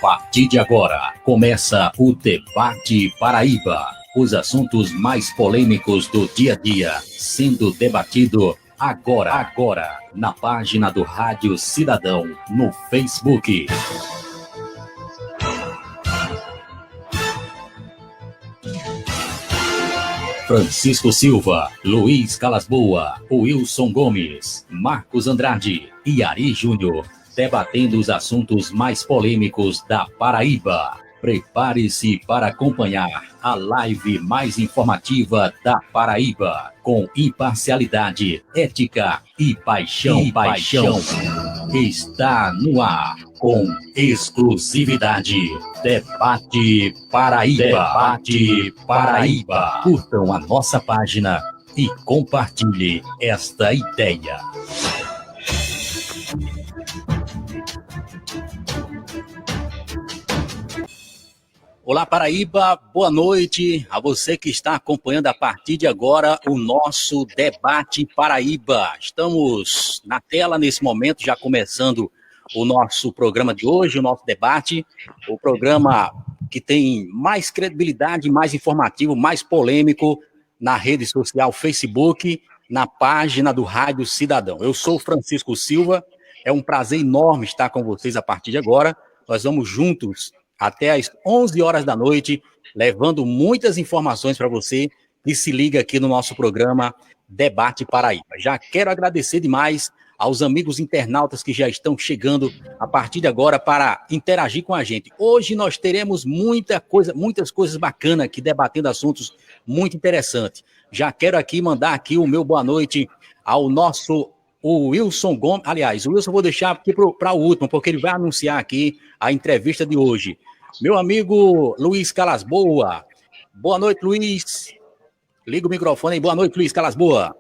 partir de agora, começa o Debate Paraíba. Os assuntos mais polêmicos do dia a dia, sendo debatido agora, na página do Rádio Cidadão, no Facebook. Francisco Silva, Luiz Calasboa, Wilson Gomes, Marcos Andrade e Ari Júnior, debatendo os assuntos mais polêmicos da Paraíba. Prepare-se para acompanhar a live mais informativa da Paraíba, com imparcialidade, ética e paixão. Está no ar, com exclusividade. Debate Paraíba. Curtam a nossa página e compartilhe esta ideia. Olá, Paraíba, boa noite a você que está acompanhando a partir de agora o nosso Debate Paraíba. Estamos na tela nesse momento, já começando o nosso programa de hoje, o nosso debate, o programa que tem mais credibilidade, mais informativo, mais polêmico na rede social Facebook, na página do Rádio Cidadão. Eu sou Francisco Silva, é um prazer enorme estar com vocês a partir de agora. Nós vamos juntos até às 11 horas da noite, levando muitas informações para você que se liga aqui no nosso programa Debate Paraíba. Já quero agradecer demais aos amigos internautas que já estão chegando a partir de agora para interagir com a gente. Hoje nós teremos muitas coisas bacanas aqui, debatendo assuntos muito interessantes. Já quero aqui mandar aqui o meu boa noite ao nosso Wilson Gomes. Aliás, o Wilson eu vou deixar aqui para o último, porque ele vai anunciar aqui a entrevista de hoje. Meu amigo Luiz Calasboa. Boa noite, Luiz. Liga o microfone aí. Boa noite, Luiz Calasboa.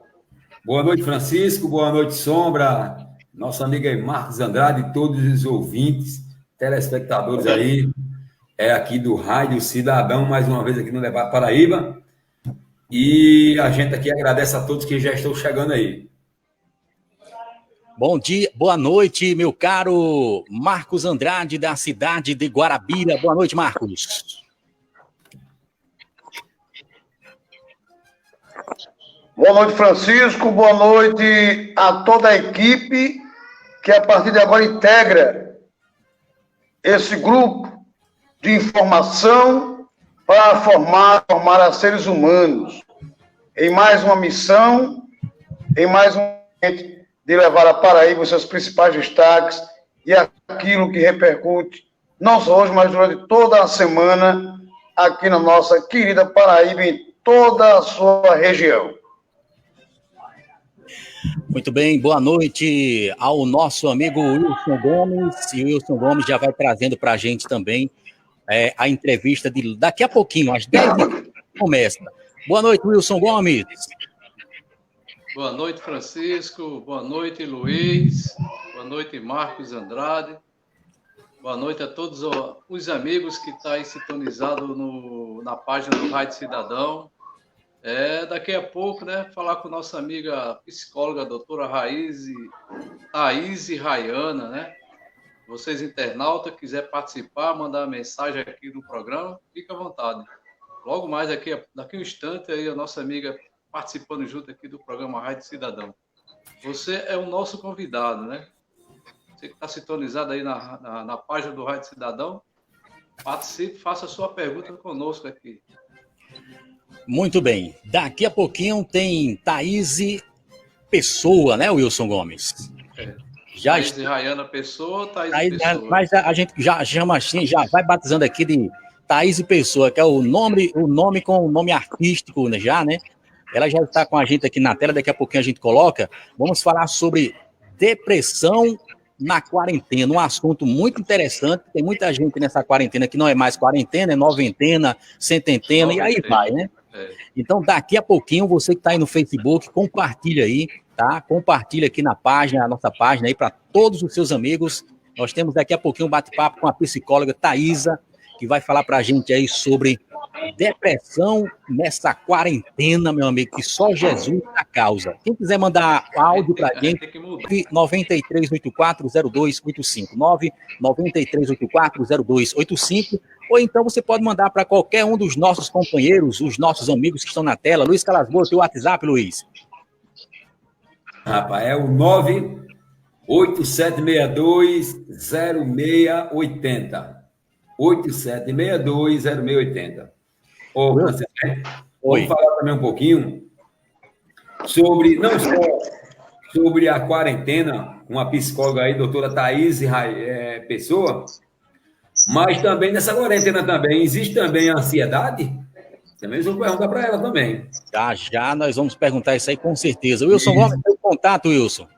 Boa noite, Francisco. Boa noite, Sombra. Nosso amigo aí, Marcos Andrade e todos os ouvintes, telespectadores aí, aqui do Rádio Cidadão, mais uma vez aqui no Debate Paraíba. E a gente aqui agradece a todos que já estão chegando aí. Bom dia, boa noite, meu caro Marcos Andrade, da cidade de Guarabira. Boa noite, Marcos. Boa noite, Francisco. Boa noite a toda a equipe que a partir de agora integra esse grupo de informação para formar a seres humanos em mais uma missão, em mais um momento de levar a Paraíba os seus principais destaques e aquilo que repercute, não só hoje, mas durante toda a semana, aqui na nossa querida Paraíba, em toda a sua região. Muito bem, boa noite ao nosso amigo Wilson Gomes, e o Wilson Gomes já vai trazendo para a gente também a entrevista de daqui a pouquinho, às 10h, começa. Boa noite, Wilson Gomes. Boa noite, Francisco. Boa noite, Luiz. Boa noite, Marcos Andrade. Boa noite a todos os amigos que estão aí sintonizados na página do Rádio Cidadão. Daqui a pouco, falar com nossa amiga psicóloga, a doutora Thaís Rayana, Vocês, internautas, quiser participar, mandar mensagem aqui no programa, fica à vontade. Logo mais, daqui um instante, aí a nossa amiga participando junto aqui do programa Rádio Cidadão. Você é o nosso convidado, Você que está sintonizado aí na página do Rádio Cidadão, participe, faça a sua pergunta conosco aqui. Muito bem. Daqui a pouquinho tem Thaís Pessoa, Wilson Gomes? Thaís Rayana Pessoa, Thaís Pessoa. Mas a gente já chama assim, já vai batizando aqui de Thaís Pessoa, que é o nome com o nome artístico, Ela já está com a gente aqui na tela, daqui a pouquinho a gente coloca. Vamos falar sobre depressão na quarentena, um assunto muito interessante. Tem muita gente nessa quarentena que não é mais quarentena, é noventena, cententena, e aí vai, Então, daqui a pouquinho, você que está aí no Facebook, compartilha aí, tá? Compartilha aqui na página, a nossa página aí, para todos os seus amigos. Nós temos daqui a pouquinho um bate-papo com a psicóloga Thaísa, que vai falar para a gente aí sobre depressão nessa quarentena, meu amigo, que só Jesus dá causa. Quem quiser mandar áudio para a gente, 93840285, 993840285, ou então você pode mandar para qualquer um dos nossos companheiros, os nossos amigos que estão na tela. Luiz Calasboa, teu WhatsApp, Luiz. Rapaz, é o 987620680. 87620680. Ô, Francisco, vamos falar também um pouquinho sobre, não só sobre a quarentena, com a psicóloga aí, doutora Thaís Pessoa, mas também nessa quarentena também, existe também a ansiedade? Também vou perguntar para ela também. Já nós vamos perguntar isso aí com certeza. Wilson, vamos ter contato, Wilson.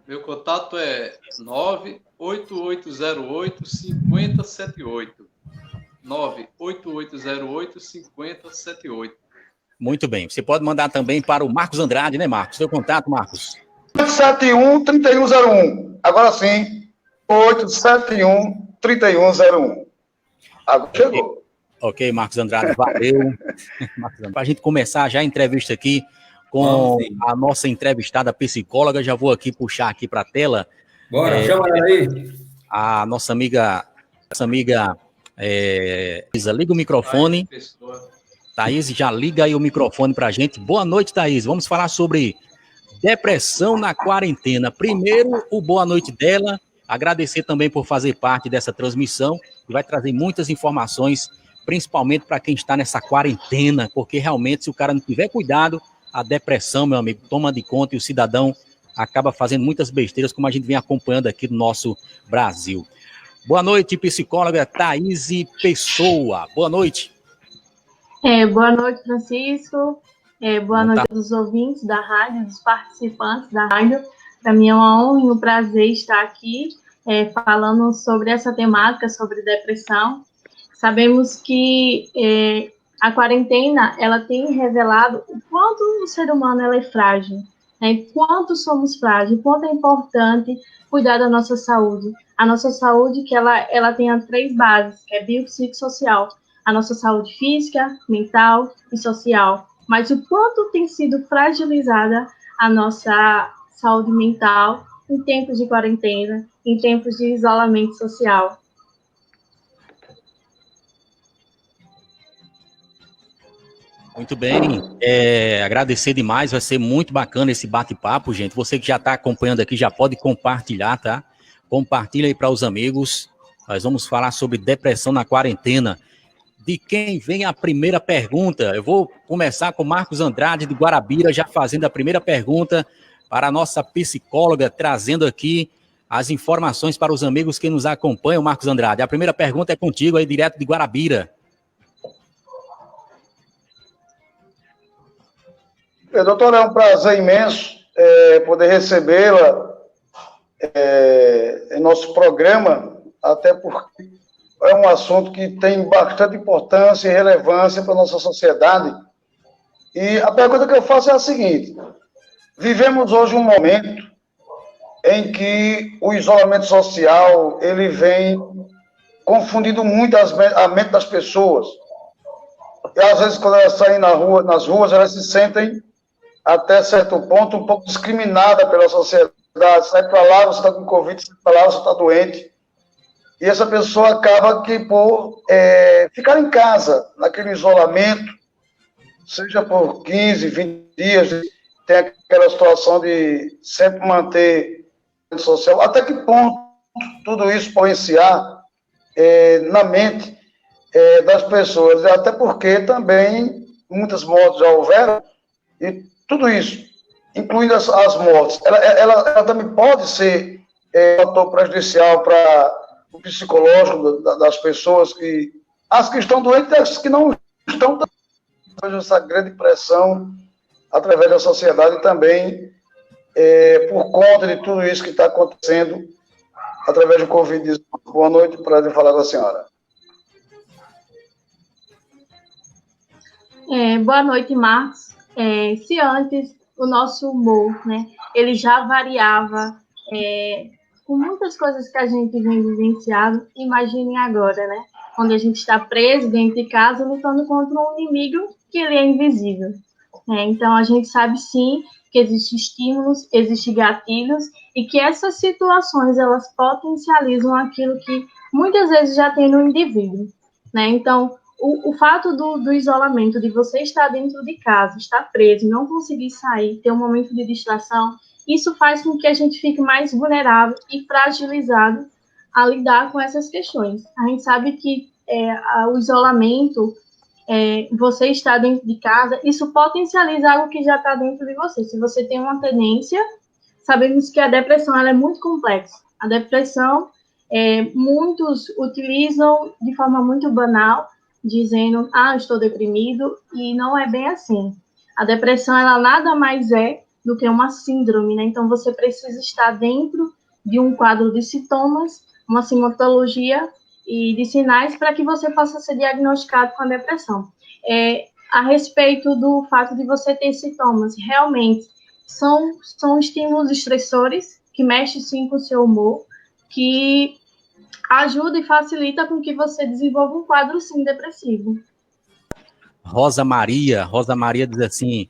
Meu contato é 98808-5078. 98808-5078. Muito bem. Você pode mandar também para o Marcos Andrade, né, Marcos? Seu contato, Marcos? 871-3101. Agora sim. 871-3101. Agora chegou. Ok, Marcos Andrade, valeu. Para a gente começar já a entrevista aqui com a nossa entrevistada psicóloga, já vou aqui puxar aqui para a tela. Bora, chama ela aí. A nossa amiga Isa, liga o microfone. Thaís, já liga aí o microfone para a gente. Boa noite, Thaís. Vamos falar sobre depressão na quarentena. Primeiro, o boa noite dela. Agradecer também por fazer parte dessa transmissão, que vai trazer muitas informações, principalmente para quem está nessa quarentena, porque realmente, se o cara não tiver cuidado, a depressão, meu amigo, toma de conta e o cidadão acaba fazendo muitas besteiras, como a gente vem acompanhando aqui no nosso Brasil. Boa noite, psicóloga Thaís Pessoa. Boa noite. Boa noite, Francisco. Boa noite a todos os ouvintes da rádio, dos participantes da rádio. Para mim é uma honra e um prazer estar aqui falando sobre essa temática, sobre depressão. Sabemos que a quarentena ela tem revelado o quanto o ser humano ela é frágil, né? Quanto somos frágeis, quanto é importante cuidar da nossa saúde. A nossa saúde que ela tem as 3 bases, que é biopsicossocial. A nossa saúde física, mental e social. Mas o quanto tem sido fragilizada a nossa saúde mental em tempos de quarentena, em tempos de isolamento social. Muito bem, agradecer demais, vai ser muito bacana esse bate-papo, gente. Você que já está acompanhando aqui já pode compartilhar, tá? Compartilha aí para os amigos. Nós vamos falar sobre depressão na quarentena. De quem vem a primeira pergunta? Eu vou começar com Marcos Andrade de Guarabira, já fazendo a primeira pergunta para a nossa psicóloga, trazendo aqui as informações para os amigos que nos acompanham, Marcos Andrade. A primeira pergunta é contigo aí, direto de Guarabira. Doutora, é um prazer imenso poder recebê-la em nosso programa, até porque é um assunto que tem bastante importância e relevância para a nossa sociedade. E a pergunta que eu faço é a seguinte: vivemos hoje um momento em que o isolamento social ele vem confundindo muito a mente das pessoas. E às vezes, quando elas saem nas ruas, elas se sentem, até certo ponto, um pouco discriminadas pela sociedade. Sai para lá, você está com Covid, sai para lá, você está doente. E essa pessoa acaba que por ficar em casa, naquele isolamento, seja por 15, 20 dias, tem aquela situação de sempre manter a rede social. Até que ponto tudo isso pode influenciar na mente das pessoas? Até porque também muitas mortes já houveram, e tudo isso, incluindo as mortes, ela também pode ser um fator prejudicial para o psicológico das pessoas, as que estão doentes e as que não estão, essa grande pressão através da sociedade e também por conta de tudo isso que está acontecendo através do Covid-19. Boa noite, prazer falar com a senhora. Boa noite, Marcos. Se antes o nosso humor, né, ele já variava com muitas coisas que a gente vem vivenciando, imaginem agora, né? onde a gente está preso dentro de casa, lutando contra um inimigo que ele é invisível. Então, a gente sabe, sim, que existem estímulos, existem gatilhos, e que essas situações, elas potencializam aquilo que muitas vezes já tem no indivíduo. Então, o fato do isolamento, de você estar dentro de casa, estar preso, não conseguir sair, ter um momento de distração, isso faz com que a gente fique mais vulnerável e fragilizado a lidar com essas questões. A gente sabe que o isolamento, você estar dentro de casa, isso potencializa algo que já está dentro de você. Se você tem uma tendência, sabemos que a depressão ela é muito complexa. A depressão, muitos utilizam de forma muito banal, dizendo, estou deprimido, e não é bem assim. A depressão, ela nada mais é do que uma síndrome, Então, você precisa estar dentro de um quadro de sintomas, uma sintomatologia e de sinais para que você possa ser diagnosticado com a depressão. A respeito do fato de você ter sintomas, realmente são estímulos estressores que mexem sim com o seu humor, que ajuda e facilita com que você desenvolva um quadro sim depressivo. Rosa Maria diz assim,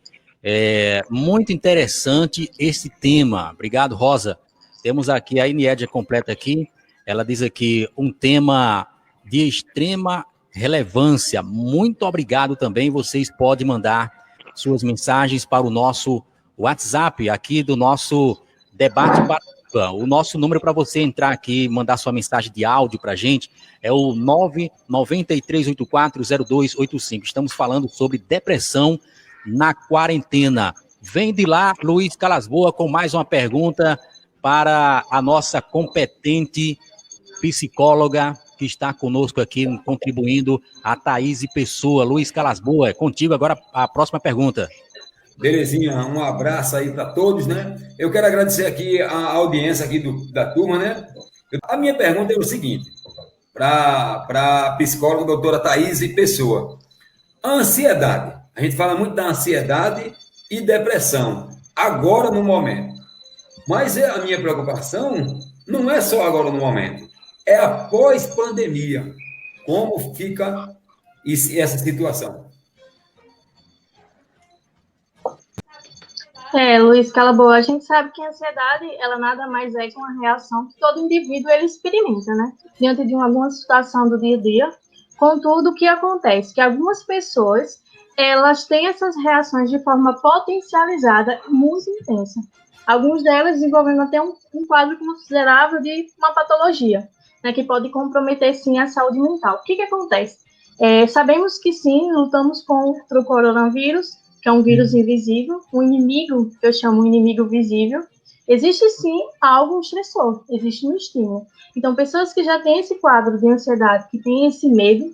muito interessante esse tema. Obrigado, Rosa. Temos aqui a Inédia completa aqui. Ela diz aqui, um tema de extrema relevância. Muito obrigado também. Vocês podem mandar suas mensagens para o nosso WhatsApp aqui do nosso debate Paraíba. O nosso número para você entrar aqui e mandar sua mensagem de áudio para a gente é o 993840285. Estamos falando sobre depressão na quarentena. Vem de lá, Luiz Calasboa, com mais uma pergunta para a nossa competente psicóloga que está conosco aqui, contribuindo, a Thaís Pessoa. Luiz Calasboa, é contigo agora a próxima pergunta. Belezinha, um abraço aí para todos, Eu quero agradecer aqui a audiência aqui da turma, A minha pergunta é o seguinte, para a psicóloga doutora Thaís Pessoa. A ansiedade, a gente fala muito da ansiedade e depressão, agora no momento. Mas a minha preocupação não é só agora no momento, é após pandemia. Como fica essa situação? Luiz Calaboa, a gente sabe que a ansiedade, ela nada mais é que uma reação que todo indivíduo ele experimenta, diante de alguma situação do dia a dia. Contudo, o que acontece? Que algumas pessoas, elas têm essas reações de forma potencializada, muito intensa. Algumas delas desenvolvendo até um quadro considerável de uma patologia, que pode comprometer, sim, a saúde mental. O que acontece? Sabemos que, sim, lutamos contra o coronavírus, que é um vírus invisível, um inimigo, que eu chamo de inimigo visível. Existe, sim, algo estressor, existe um estímulo. Então, pessoas que já têm esse quadro de ansiedade, que têm esse medo,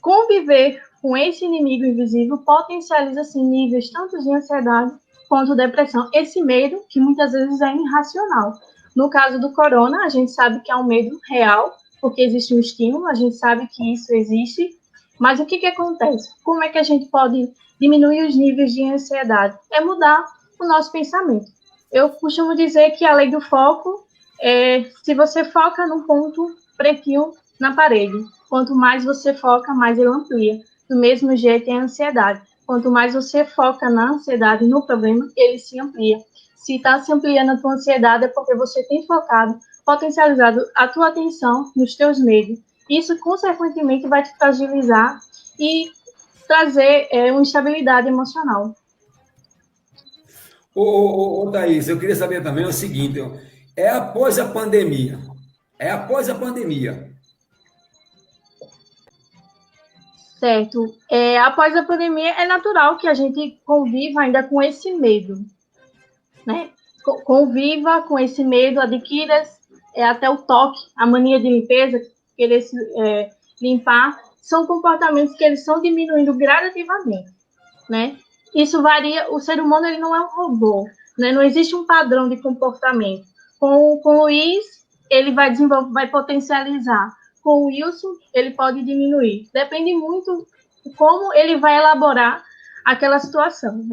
conviver com esse inimigo invisível potencializa, sim, níveis tanto de ansiedade quanto depressão. Esse medo, que muitas vezes é irracional. No caso do corona, a gente sabe que é um medo real, porque existe um estímulo, a gente sabe que isso existe, mas o que acontece? Como é que a gente pode diminuir os níveis de ansiedade? É mudar o nosso pensamento. Eu costumo dizer que a lei do foco se você foca num ponto pretinho na parede, quanto mais você foca, mais ele amplia. Do mesmo jeito é a ansiedade. Quanto mais você foca na ansiedade, no problema, ele se amplia. Se está se ampliando a tua ansiedade é porque você tem focado, potencializado a tua atenção nos teus medos. Isso, consequentemente, vai te fragilizar e trazer uma instabilidade emocional. Ô, Thaís, eu queria saber também o seguinte, após a pandemia. Certo. Após a pandemia, é natural que a gente conviva ainda com esse medo, Conviva com esse medo, adquira até o toque, a mania de limpeza, querer se limpar, são comportamentos que eles estão diminuindo gradativamente, Isso varia, o ser humano ele não é um robô, Não existe um padrão de comportamento. Com o Luiz, ele vai desenvolver, vai potencializar. Com o Wilson, ele pode diminuir. Depende muito de como ele vai elaborar aquela situação,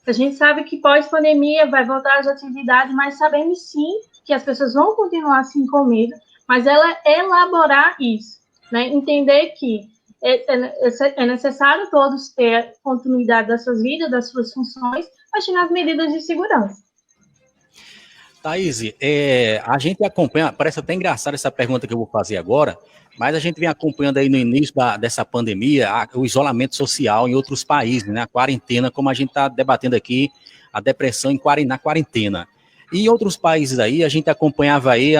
A gente sabe que pós-pandemia vai voltar às atividades, mas sabemos sim que as pessoas vão continuar assim com medo, mas ela elaborar isso. né? Entender que é necessário todos ter continuidade das suas vidas, das suas funções, mas ter as medidas de segurança. Thaís, a gente acompanha, parece até engraçado essa pergunta que eu vou fazer agora, mas a gente vem acompanhando aí no início dessa pandemia o isolamento social em outros países, né? A quarentena, como a gente está debatendo aqui, a depressão na quarentena. E em outros países aí, a gente acompanhava aí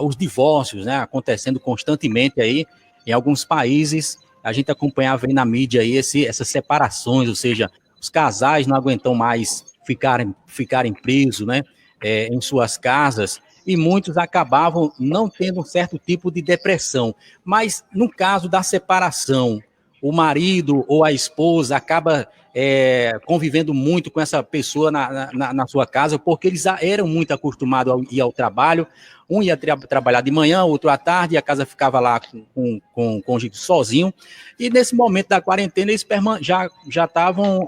os divórcios, né? Acontecendo constantemente aí, em alguns países, a gente acompanhava aí na mídia aí essas separações, ou seja, os casais não aguentam mais ficarem presos, né? Em suas casas, e muitos acabavam não tendo um certo tipo de depressão. Mas, no caso da separação, o marido ou a esposa acaba convivendo muito com essa pessoa na sua casa, porque eles eram muito acostumados a ir ao trabalho, um ia trabalhar de manhã, outro à tarde, e a casa ficava lá com o cônjuge sozinho, e nesse momento da quarentena, eles já estavam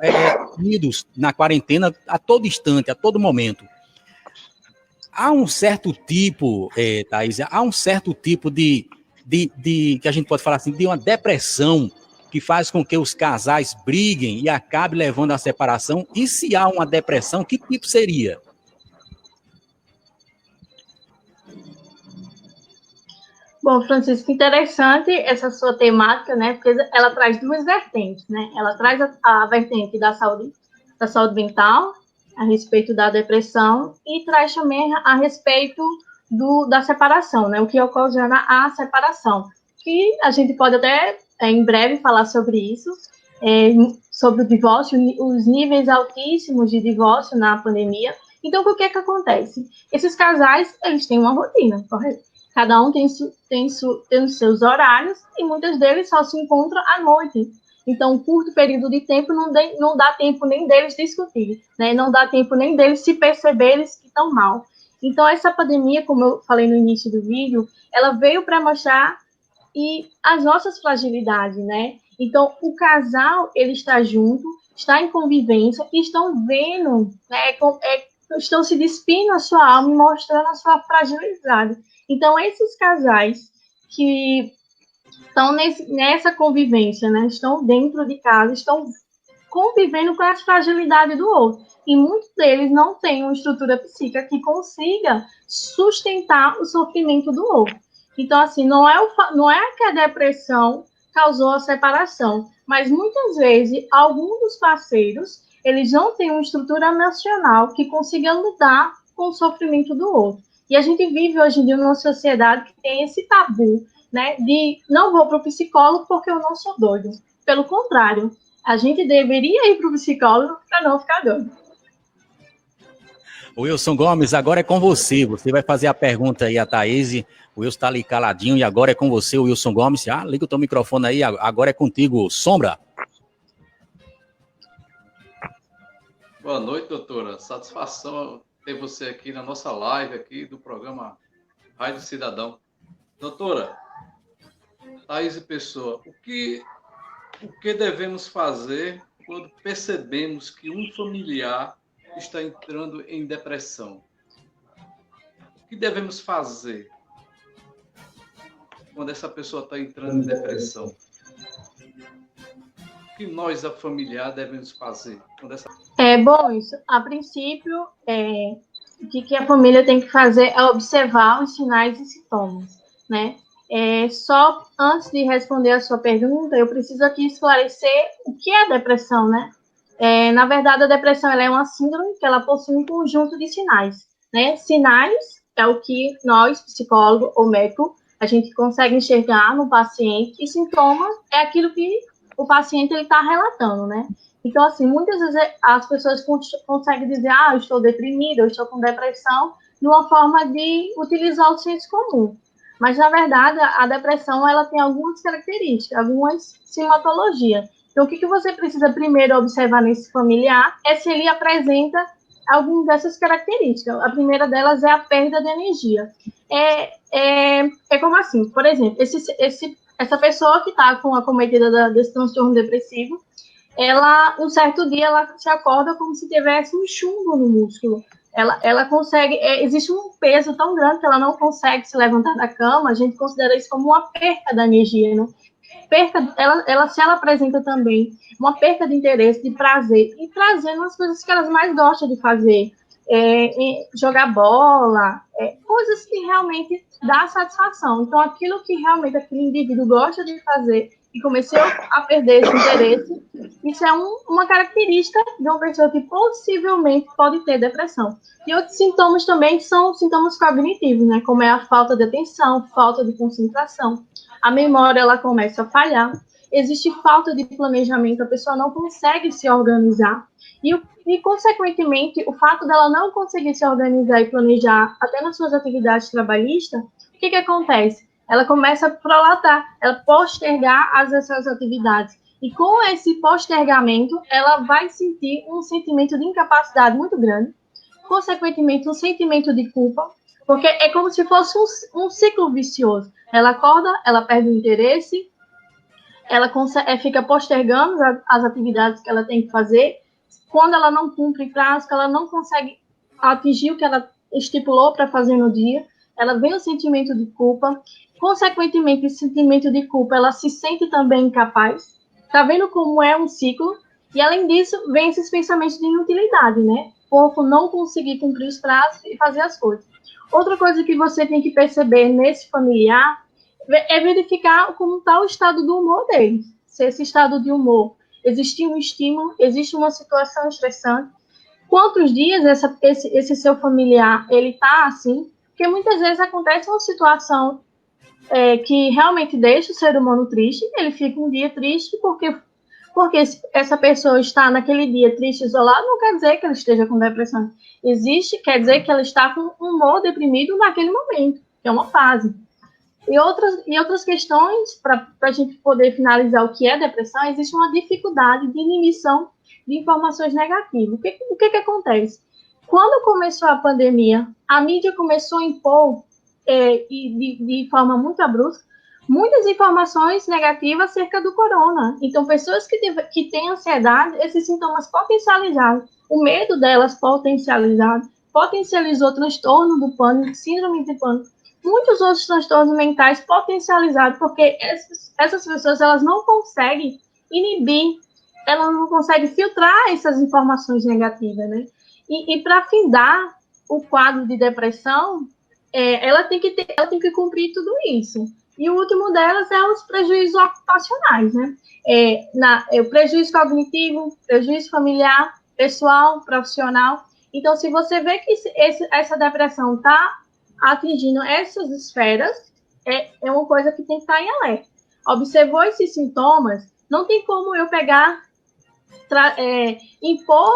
unidos na quarentena a todo instante, a todo momento. Há um certo tipo, Thaís, de que a gente pode falar assim, de uma depressão que faz com que os casais briguem e acabe levando à separação. E se há uma depressão, que tipo seria? Bom, Francisco, interessante essa sua temática, né? Porque ela traz duas vertentes, né? Ela traz a vertente da saúde mental, a respeito da depressão, e traz também a respeito da separação, né? O que ocasiona a separação. Que a gente pode até, em breve, falar sobre isso, sobre o divórcio, os níveis altíssimos de divórcio na pandemia. Então, o que é que acontece? Esses casais, eles têm uma rotina, correto? Cada um tem os seus horários, e muitos deles só se encontram à noite. Então, um curto período de tempo não dá tempo nem deles discutir, né? Não dá tempo nem deles se perceberem que estão mal. Então, essa pandemia, como eu falei no início do vídeo, ela veio para mostrar as nossas fragilidades, né? Então, o casal, ele está junto, está em convivência, e estão vendo, né? Estão se despindo a sua alma e mostrando a sua fragilidade. Então, esses casais que estão nessa convivência, né? Estão dentro de casa, estão convivendo com a fragilidade do outro. E muitos deles não têm uma estrutura psíquica que consiga sustentar o sofrimento do outro. Então, assim, não é que a depressão causou a separação, mas muitas vezes alguns dos parceiros, eles não têm uma estrutura emocional que consiga lidar com o sofrimento do outro. E a gente vive hoje em dia numa sociedade que tem esse tabu, né, de não vou para o psicólogo porque eu não sou doido. Pelo contrário, a gente deveria ir para o psicólogo para não ficar doido. Wilson Gomes, agora é com você. Você vai fazer a pergunta aí a Thaís. O Wilson está ali caladinho e agora é com você, Wilson Gomes. Liga o teu microfone aí, agora é contigo. Sombra. Boa noite, doutora. Satisfação ter você aqui na nossa live aqui do programa Rádio Cidadão. Doutora, Thaís Pessoa, o que devemos fazer quando percebemos que um familiar está entrando em depressão? O que devemos fazer quando essa pessoa está entrando em depressão? O que nós, a familiar, devemos fazer quando essa... Bom, isso, a princípio, o que a família tem que fazer é observar os sinais e sintomas, né? Só antes de responder a sua pergunta, eu preciso aqui esclarecer o que é a depressão, né? Na verdade, a depressão ela é uma síndrome que ela possui um conjunto de sinais, né? Sinais é o que nós, psicólogo ou médico, a gente consegue enxergar no paciente, e sintoma é aquilo que o paciente está relatando, né? Então, assim, muitas vezes as pessoas conseguem dizer, eu estou deprimida, eu estou com depressão, de uma forma de utilizar o senso comum. Mas, na verdade, a depressão, ela tem algumas características, algumas sintomatologias. Então, o que você precisa primeiro observar nesse familiar é se ele apresenta algumas dessas características. A primeira delas é a perda de energia. É como assim, por exemplo, essa pessoa que está acometida desse transtorno depressivo, ela, um certo dia, ela se acorda como se tivesse um chumbo no músculo, ela consegue, existe um peso tão grande que ela não consegue se levantar da cama, a gente considera isso como uma perca da energia, né? Se ela apresenta também uma perca de interesse, de prazer, e trazendo as coisas que elas mais gostam de fazer, jogar bola, coisas que realmente dá satisfação. Então, aquilo que realmente aquele indivíduo gosta de fazer e começou a perder esse interesse, isso é uma característica de uma pessoa que possivelmente pode ter depressão. E outros sintomas também são sintomas cognitivos, né? Como é a falta de atenção, falta de concentração. A memória, ela começa a falhar. Existe falta de planejamento, a pessoa não consegue se organizar. E, consequentemente, o fato dela não conseguir se organizar e planejar até nas suas atividades trabalhistas, o que acontece? Ela começa a prolatar, ela postergar essas atividades. E com esse postergamento, ela vai sentir um sentimento de incapacidade muito grande, consequentemente, um sentimento de culpa, porque é como se fosse um ciclo vicioso. Ela acorda, ela perde o interesse, ela fica postergando as atividades que ela tem que fazer. Quando ela não cumpre prazo, que ela não consegue atingir o que ela estipulou para fazer no dia, ela vem o sentimento de culpa. Consequentemente, esse sentimento de culpa, ela se sente também incapaz. Tá vendo como é um ciclo? E, além disso, vem esses pensamentos de inutilidade, né? Por não conseguir cumprir os prazos e fazer as coisas. Outra coisa que você tem que perceber nesse familiar é verificar como está o estado do humor dele. Se esse estado de humor existe um estímulo, existe uma situação estressante. Quantos dias esse seu familiar ele está assim? Porque muitas vezes acontece uma situação que realmente deixa o ser humano triste. Ele fica um dia triste porque essa pessoa está naquele dia triste, isolado, não quer dizer que ela esteja com depressão. Quer dizer que ela está com um humor deprimido naquele momento, que é uma fase. E outras questões, para a gente poder finalizar o que é depressão, existe uma dificuldade de inibição de informações negativas. O que acontece? Quando começou a pandemia, a mídia começou a impor, de forma muito abrupta, muitas informações negativas acerca do corona. Então, pessoas que têm ansiedade, esses sintomas potencializados, o medo delas potencializou transtorno do pânico, síndrome de pânico, muitos outros transtornos mentais potencializados, porque essas pessoas elas não conseguem inibir, elas não conseguem filtrar essas informações negativas, né? E para findar o quadro de depressão, ela tem que cumprir tudo isso. E o último delas é os prejuízos ocupacionais, né? O prejuízo cognitivo, prejuízo familiar, pessoal, profissional. Então, se você vê que essa depressão está atingindo essas esferas, é uma coisa que tem que estar em alerta. Observou esses sintomas, não tem como eu pegar, impor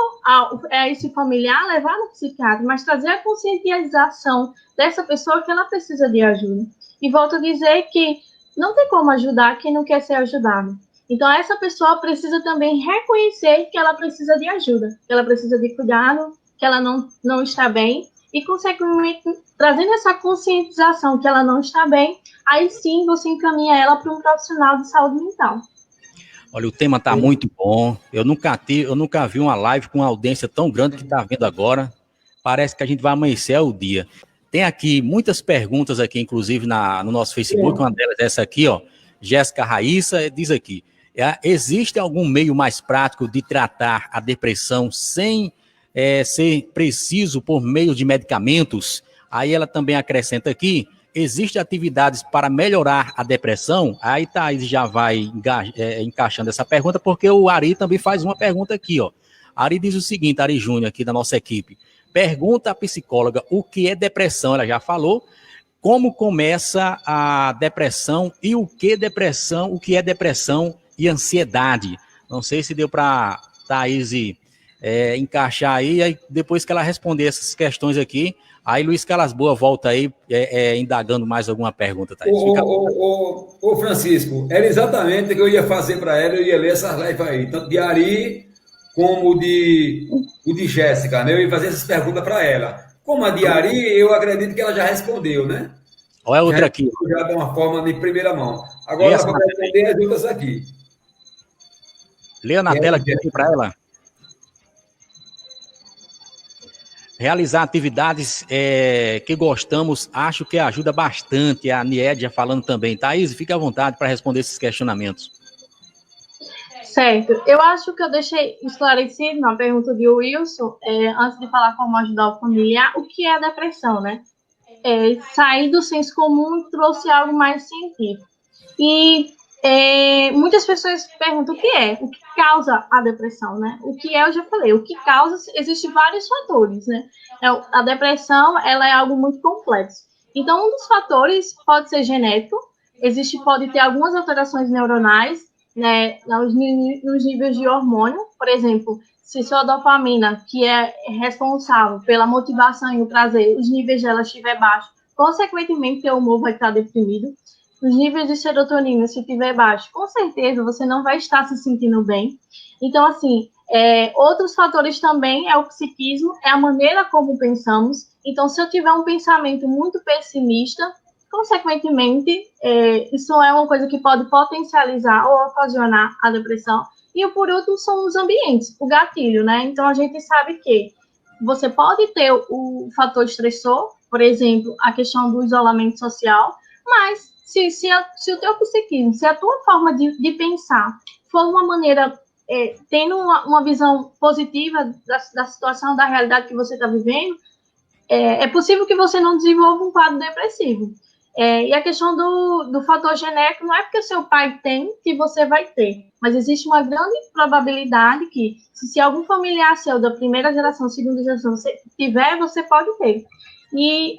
a esse familiar, levar no psiquiatra, mas trazer a conscientização dessa pessoa que ela precisa de ajuda. E volto a dizer que não tem como ajudar quem não quer ser ajudado. Então, essa pessoa precisa também reconhecer que ela precisa de ajuda, que ela precisa de cuidado, que ela não está bem, e, consequentemente, trazendo essa conscientização que ela não está bem, aí sim você encaminha ela para um profissional de saúde mental. Olha, o tema está muito bom. Eu nunca vi uma live com uma audiência tão grande que está vendo agora. Parece que a gente vai amanhecer o dia. Tem aqui muitas perguntas aqui, inclusive no nosso Facebook. Uma delas é essa aqui, ó. Jéssica Raíssa diz aqui: existe algum meio mais prático de tratar a depressão sem ser preciso por meio de medicamentos? Aí ela também acrescenta aqui: existem atividades para melhorar a depressão? Aí Thaís já vai encaixando essa pergunta, porque o Ari também faz uma pergunta aqui, ó. Ari diz o seguinte, Ari Júnior, aqui da nossa equipe: pergunta à psicóloga o que é depressão. Ela já falou. Como começa a depressão e o que é depressão e ansiedade? Não sei se deu para Thaís encaixar aí depois que ela responder essas questões aqui. Aí Luiz Calas Boa volta aí, indagando mais alguma pergunta, Thaís. Ô, Francisco, era exatamente o que eu ia fazer para ela, eu ia ler essas lives aí, tanto de Ari como o de Jéssica, né? Eu ia fazer essas perguntas para ela. Como a de Ari, eu acredito que ela já respondeu, né? Olha a outra aqui. Já de uma forma de primeira mão. Agora ela vai responder as outras aqui. Leia na tela aqui para ela. Realizar atividades que gostamos, acho que ajuda bastante. A Niédia falando também. Thaís, fique à vontade para responder esses questionamentos. Certo. Eu acho que eu deixei esclarecido na pergunta de Wilson, antes de falar como ajudar o familiar, o que é a depressão, né? Sair do senso comum e trouxe algo mais científico. E muitas pessoas perguntam o que causa a depressão, né? O que eu já falei, o que causa, existem vários fatores, né? A depressão, ela é algo muito complexo. Então, um dos fatores pode ser genético, pode ter algumas alterações neuronais, né, nos níveis de hormônio, por exemplo, se sua dopamina, que é responsável pela motivação e o prazer, os níveis dela estiver baixo, consequentemente, seu humor vai estar deprimido. Os níveis de serotonina, se estiver baixo, com certeza você não vai estar se sentindo bem. Então, assim, outros fatores também é o psiquismo, é a maneira como pensamos. Então, se eu tiver um pensamento muito pessimista, consequentemente, isso é uma coisa que pode potencializar ou ocasionar a depressão. E, por último, são os ambientes, o gatilho, né? Então, a gente sabe que você pode ter o fator estressor, por exemplo, a questão do isolamento social, mas se o teu psiquismo, se a tua forma de pensar for uma maneira, tendo uma visão positiva da situação, da realidade que você está vivendo, é possível que você não desenvolva um quadro depressivo. E a questão do fator genético não é porque seu pai tem que você vai ter, mas existe uma grande probabilidade que, se algum familiar seu da primeira geração, segunda geração, você tiver, você pode ter. E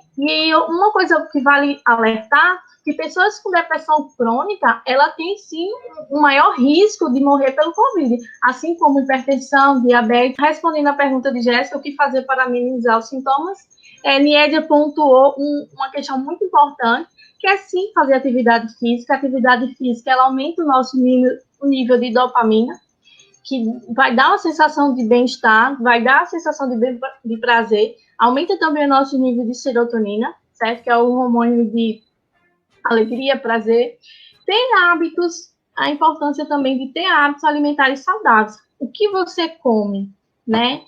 uma coisa que vale alertar, que pessoas com depressão crônica, ela tem sim um maior risco de morrer pelo Covid, assim como hipertensão, diabetes. Respondendo à pergunta de Jéssica, o que fazer para amenizar os sintomas, Niédia pontuou uma questão muito importante, que é sim fazer atividade física. A atividade física, ela aumenta o nosso nível de dopamina, que vai dar uma sensação de bem-estar, vai dar a sensação de prazer, aumenta também o nosso nível de serotonina, certo? Que é o hormônio de alegria, prazer. Ter hábitos, a importância também de ter hábitos alimentares saudáveis. O que você come, né?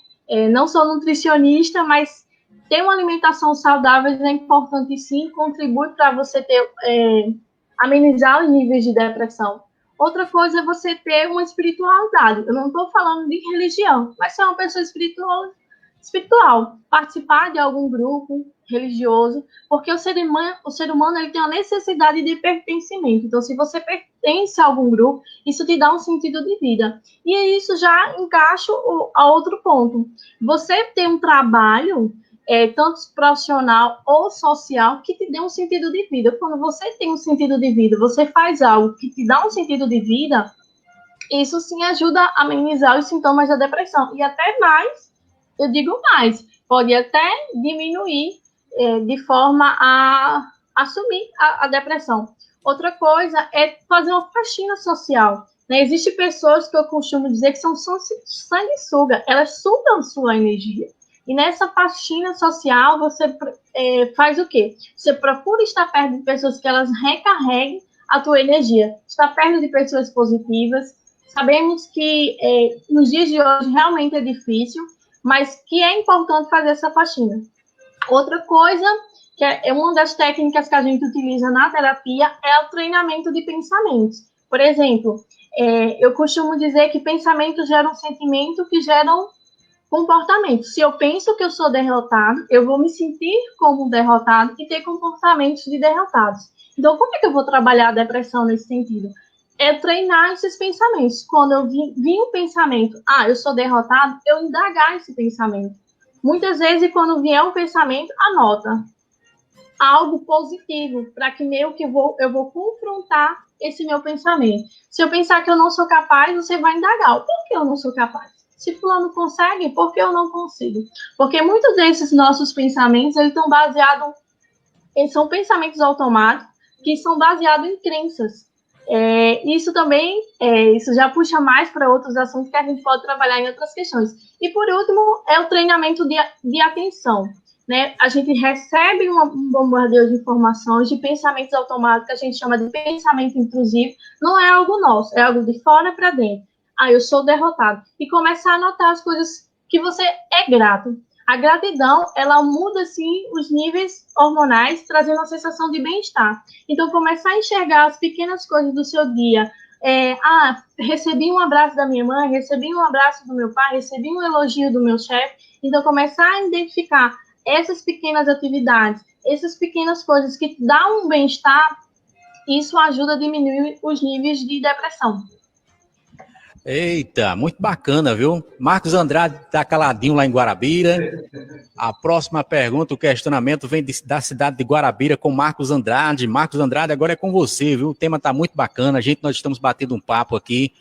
Não sou nutricionista, mas ter uma alimentação saudável é importante sim, contribui para você amenizar os níveis de depressão. Outra coisa é você ter uma espiritualidade. Eu não estou falando de religião, mas ser uma pessoa espiritual, participar de algum grupo religioso, porque o ser humano ele tem uma necessidade de pertencimento. Então, se você pertence a algum grupo, isso te dá um sentido de vida. E isso já encaixa a outro ponto. Você tem um trabalho, tanto profissional ou social, que te dê um sentido de vida. Quando você tem um sentido de vida, você faz algo que te dá um sentido de vida, isso sim ajuda a amenizar os sintomas da depressão. E até mais, eu digo mais, pode até diminuir de forma a assumir a depressão. Outra coisa é fazer uma faxina social. Né? Existem pessoas que eu costumo dizer que são sanguessuga, elas sugam sua energia. E nessa faxina social, você faz o quê? Você procura estar perto de pessoas que elas recarreguem a tua energia. Estar perto de pessoas positivas. Sabemos que nos dias de hoje realmente é difícil, mas que é importante fazer essa faxina. Outra coisa, que é uma das técnicas que a gente utiliza na terapia, é o treinamento de pensamentos. Por exemplo, eu costumo dizer que pensamentos geram sentimento que geram comportamento. Se eu penso que eu sou derrotado, eu vou me sentir como derrotado e ter comportamentos de derrotados. Então, como é que eu vou trabalhar a depressão nesse sentido? É treinar esses pensamentos. Quando eu vi um pensamento, eu sou derrotado, eu indagar esse pensamento. Muitas vezes, quando vier um pensamento, anota algo positivo, para que meio que eu vou confrontar esse meu pensamento. Se eu pensar que eu não sou capaz, você vai indagar. Por que eu não sou capaz? Se fulano consegue, por que eu não consigo? Porque muitos desses nossos pensamentos, eles são pensamentos automáticos, que são baseados em crenças. Isso também, isso já puxa mais para outros assuntos que a gente pode trabalhar em outras questões. E, por último, é o treinamento de atenção. Né? A gente recebe um bombardeio de informações, de pensamentos automáticos, que a gente chama de pensamento intrusivo. Não é algo nosso, é algo de fora para dentro. Eu sou derrotado. E começar a anotar as coisas que você é grato. A gratidão, ela muda, sim, os níveis hormonais, trazendo uma sensação de bem-estar. Então, começar a enxergar as pequenas coisas do seu dia. Recebi um abraço da minha mãe, recebi um abraço do meu pai, recebi um elogio do meu chefe. Então, começar a identificar essas pequenas atividades, essas pequenas coisas que dão um bem-estar, isso ajuda a diminuir os níveis de depressão. Eita, muito bacana, viu? Marcos Andrade está caladinho lá em Guarabira. A próxima pergunta, o questionamento vem da cidade de Guarabira com Marcos Andrade. Marcos Andrade, agora é com você, viu? O tema está muito bacana. Nós estamos batendo um papo aqui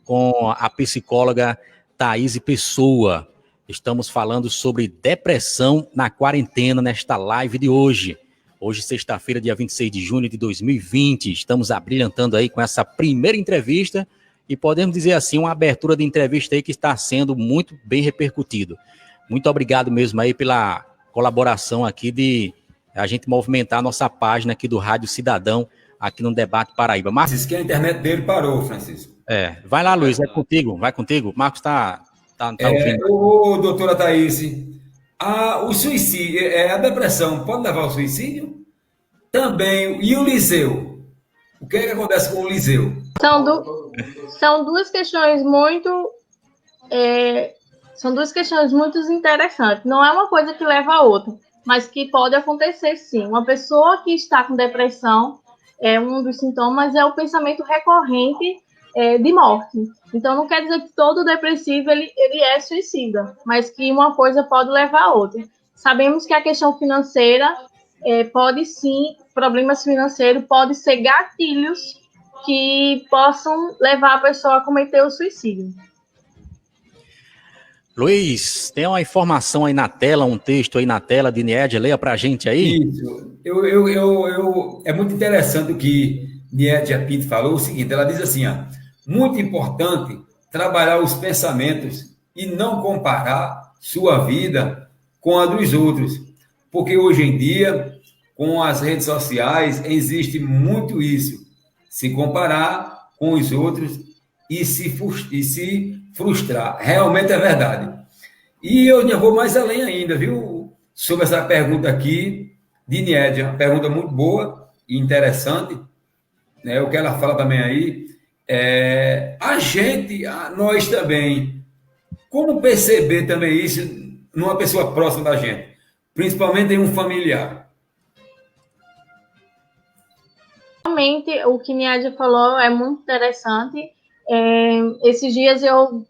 com a psicóloga Thaís Pessoa. Estamos falando sobre depressão na quarentena nesta live de hoje. Hoje, sexta-feira, dia 26 de junho de 2020. Estamos abrilhantando aí com essa primeira entrevista. E podemos dizer assim, uma abertura de entrevista aí que está sendo muito bem repercutido. Muito obrigado mesmo aí pela colaboração aqui de a gente movimentar a nossa página aqui do Rádio Cidadão, aqui no Debate Paraíba. Marcos, que a internet dele parou, Francisco. Vai lá, Luiz, vai contigo. Marcos tá ouvindo. Doutora Thaís, o suicídio, a depressão pode levar ao suicídio? Também, e o Liseu? O que é que acontece com o Liseu? São duas questões muito interessantes. Não é uma coisa que leva a outra, mas que pode acontecer sim. Uma pessoa que está com depressão, um dos sintomas é o pensamento recorrente de morte. Então, não quer dizer que todo depressivo ele é suicida, mas que uma coisa pode levar a outra. Sabemos que a questão financeira pode sim, problemas financeiros podem ser gatilhos que possam levar a pessoa a cometer o suicídio. Luiz, tem uma informação aí na tela, um texto aí na tela de Niédia, leia pra gente aí. Isso, é muito interessante o que Niédia Pinto falou, o seguinte, ela diz assim, muito importante trabalhar os pensamentos e não comparar sua vida com a dos outros, porque hoje em dia, com as redes sociais, existe muito isso, se comparar com os outros e se frustrar. Realmente é verdade. E eu ainda vou mais além ainda, viu? Sobre essa pergunta aqui de Niédia. Uma pergunta muito boa e interessante. Né? O que ela fala também aí. Nós também, como perceber também isso numa pessoa próxima da gente? Principalmente em um familiar. Realmente, o que Niédia falou é muito interessante. Esses dias eu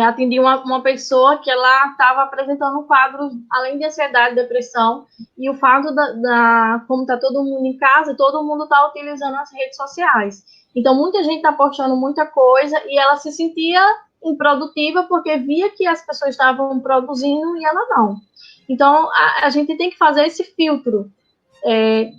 atendi uma pessoa que ela estava apresentando quadros, além de ansiedade e depressão, e o fato como está todo mundo em casa, todo mundo está utilizando as redes sociais. Então, muita gente está postando muita coisa e ela se sentia improdutiva porque via que as pessoas estavam produzindo e ela não. Então, a gente tem que fazer esse filtro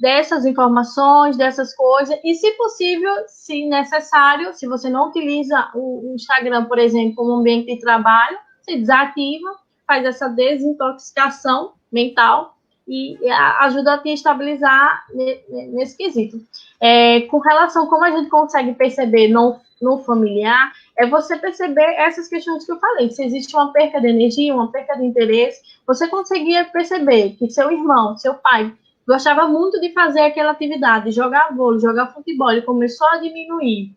dessas informações, dessas coisas, e se possível, se necessário, se você não utiliza o Instagram, por exemplo, como ambiente de trabalho, você desativa, faz essa desintoxicação mental e ajuda a te estabilizar nesse quesito. Com relação a como a gente consegue perceber no familiar, é você perceber essas questões que eu falei, se existe uma perca de energia, uma perca de interesse, você conseguia perceber que seu irmão, seu pai, gostava muito de fazer aquela atividade, jogar vôlei, jogar futebol, ele começou a diminuir.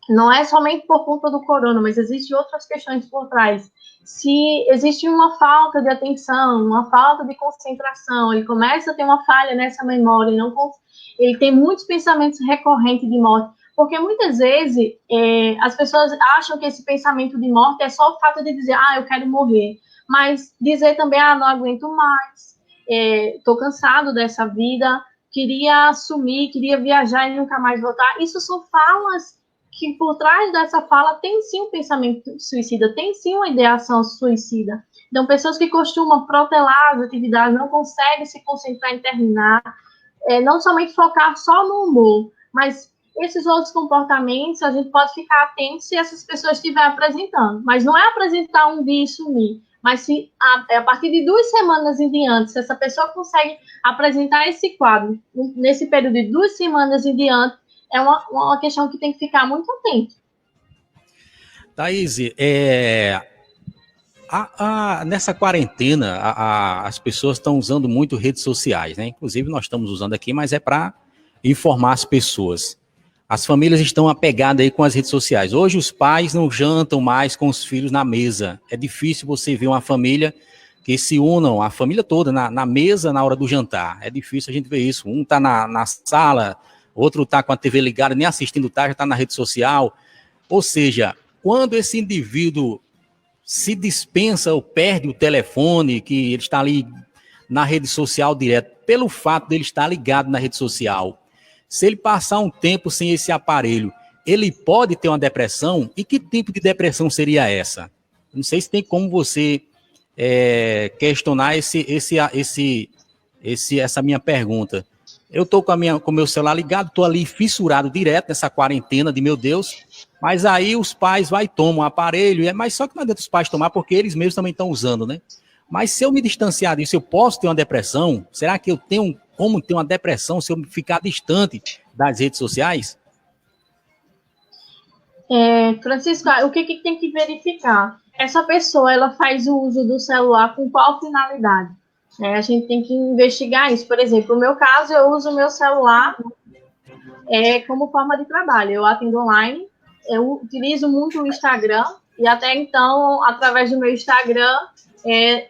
Não é somente por conta do corona, mas existem outras questões por trás. Se existe uma falta de atenção, uma falta de concentração, ele começa a ter uma falha nessa memória, ele tem muitos pensamentos recorrentes de morte, porque muitas vezes as pessoas acham que esse pensamento de morte é só o fato de dizer, eu quero morrer, mas dizer também, não aguento mais, estou cansado dessa vida, queria sumir, queria viajar e nunca mais voltar. Isso são falas que por trás dessa fala tem sim um pensamento suicida, tem sim uma ideação suicida. Então, pessoas que costumam protelar as atividades, não conseguem se concentrar em terminar, não somente focar só no humor, mas esses outros comportamentos, a gente pode ficar atento se essas pessoas estiverem apresentando. Mas não é apresentar um dia e sumir, mas se a partir de 2 semanas em diante, se essa pessoa consegue apresentar esse quadro nesse período de 2 semanas em diante, é uma questão que tem que ficar muito atento. Thaís, Nessa quarentena, as pessoas estão usando muito redes sociais, né? Inclusive, nós estamos usando aqui, mas é para informar as pessoas. As famílias estão apegadas aí com as redes sociais. Hoje, os pais não jantam mais com os filhos na mesa. É difícil você ver uma família que se unam, a família toda, na mesa na hora do jantar. É difícil a gente ver isso. Um está na sala, outro está com a TV ligada, nem assistindo, já está na rede social. Ou seja, quando esse indivíduo se dispensa ou perde o telefone, que ele está ali na rede social direto, pelo fato dele estar ligado na rede social, se ele passar um tempo sem esse aparelho, ele pode ter uma depressão? E que tipo de depressão seria essa? Não sei se tem como você questionar essa minha pergunta. Eu estou com o meu celular ligado, estou ali fissurado direto nessa quarentena de meu Deus, mas aí os pais vai e tomam o aparelho, mas só que não adianta os pais tomar porque eles mesmos também estão usando, né? Mas se eu me distanciar disso, eu posso ter uma depressão? Será que eu tenho como ter uma depressão se eu ficar distante das redes sociais? Francisco, o que tem que verificar? Essa pessoa, ela faz o uso do celular com qual finalidade? A gente tem que investigar isso. Por exemplo, no meu caso, eu uso o meu celular como forma de trabalho. Eu atendo online, eu utilizo muito o Instagram, e até então, através do meu Instagram,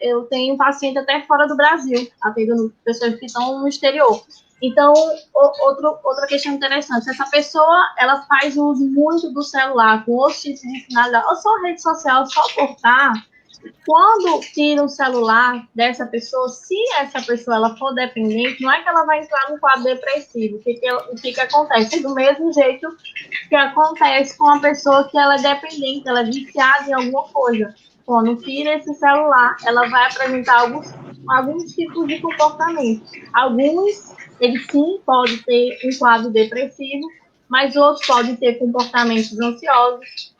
eu tenho paciente até fora do Brasil, atendendo pessoas que estão no exterior. Então, outra questão interessante, essa pessoa, ela faz uso muito do celular, com outros tipos de finalidade, ou só rede social, só portar. Quando tira o celular dessa pessoa, se essa pessoa ela for dependente, não é que ela vai entrar no quadro depressivo. O que acontece? Do mesmo jeito que acontece com a pessoa que ela é dependente, ela é viciada em alguma coisa. Quando tira esse celular, ela vai apresentar alguns tipos de comportamento. Alguns, eles sim podem ter um quadro depressivo, mas outros podem ter comportamentos ansiosos.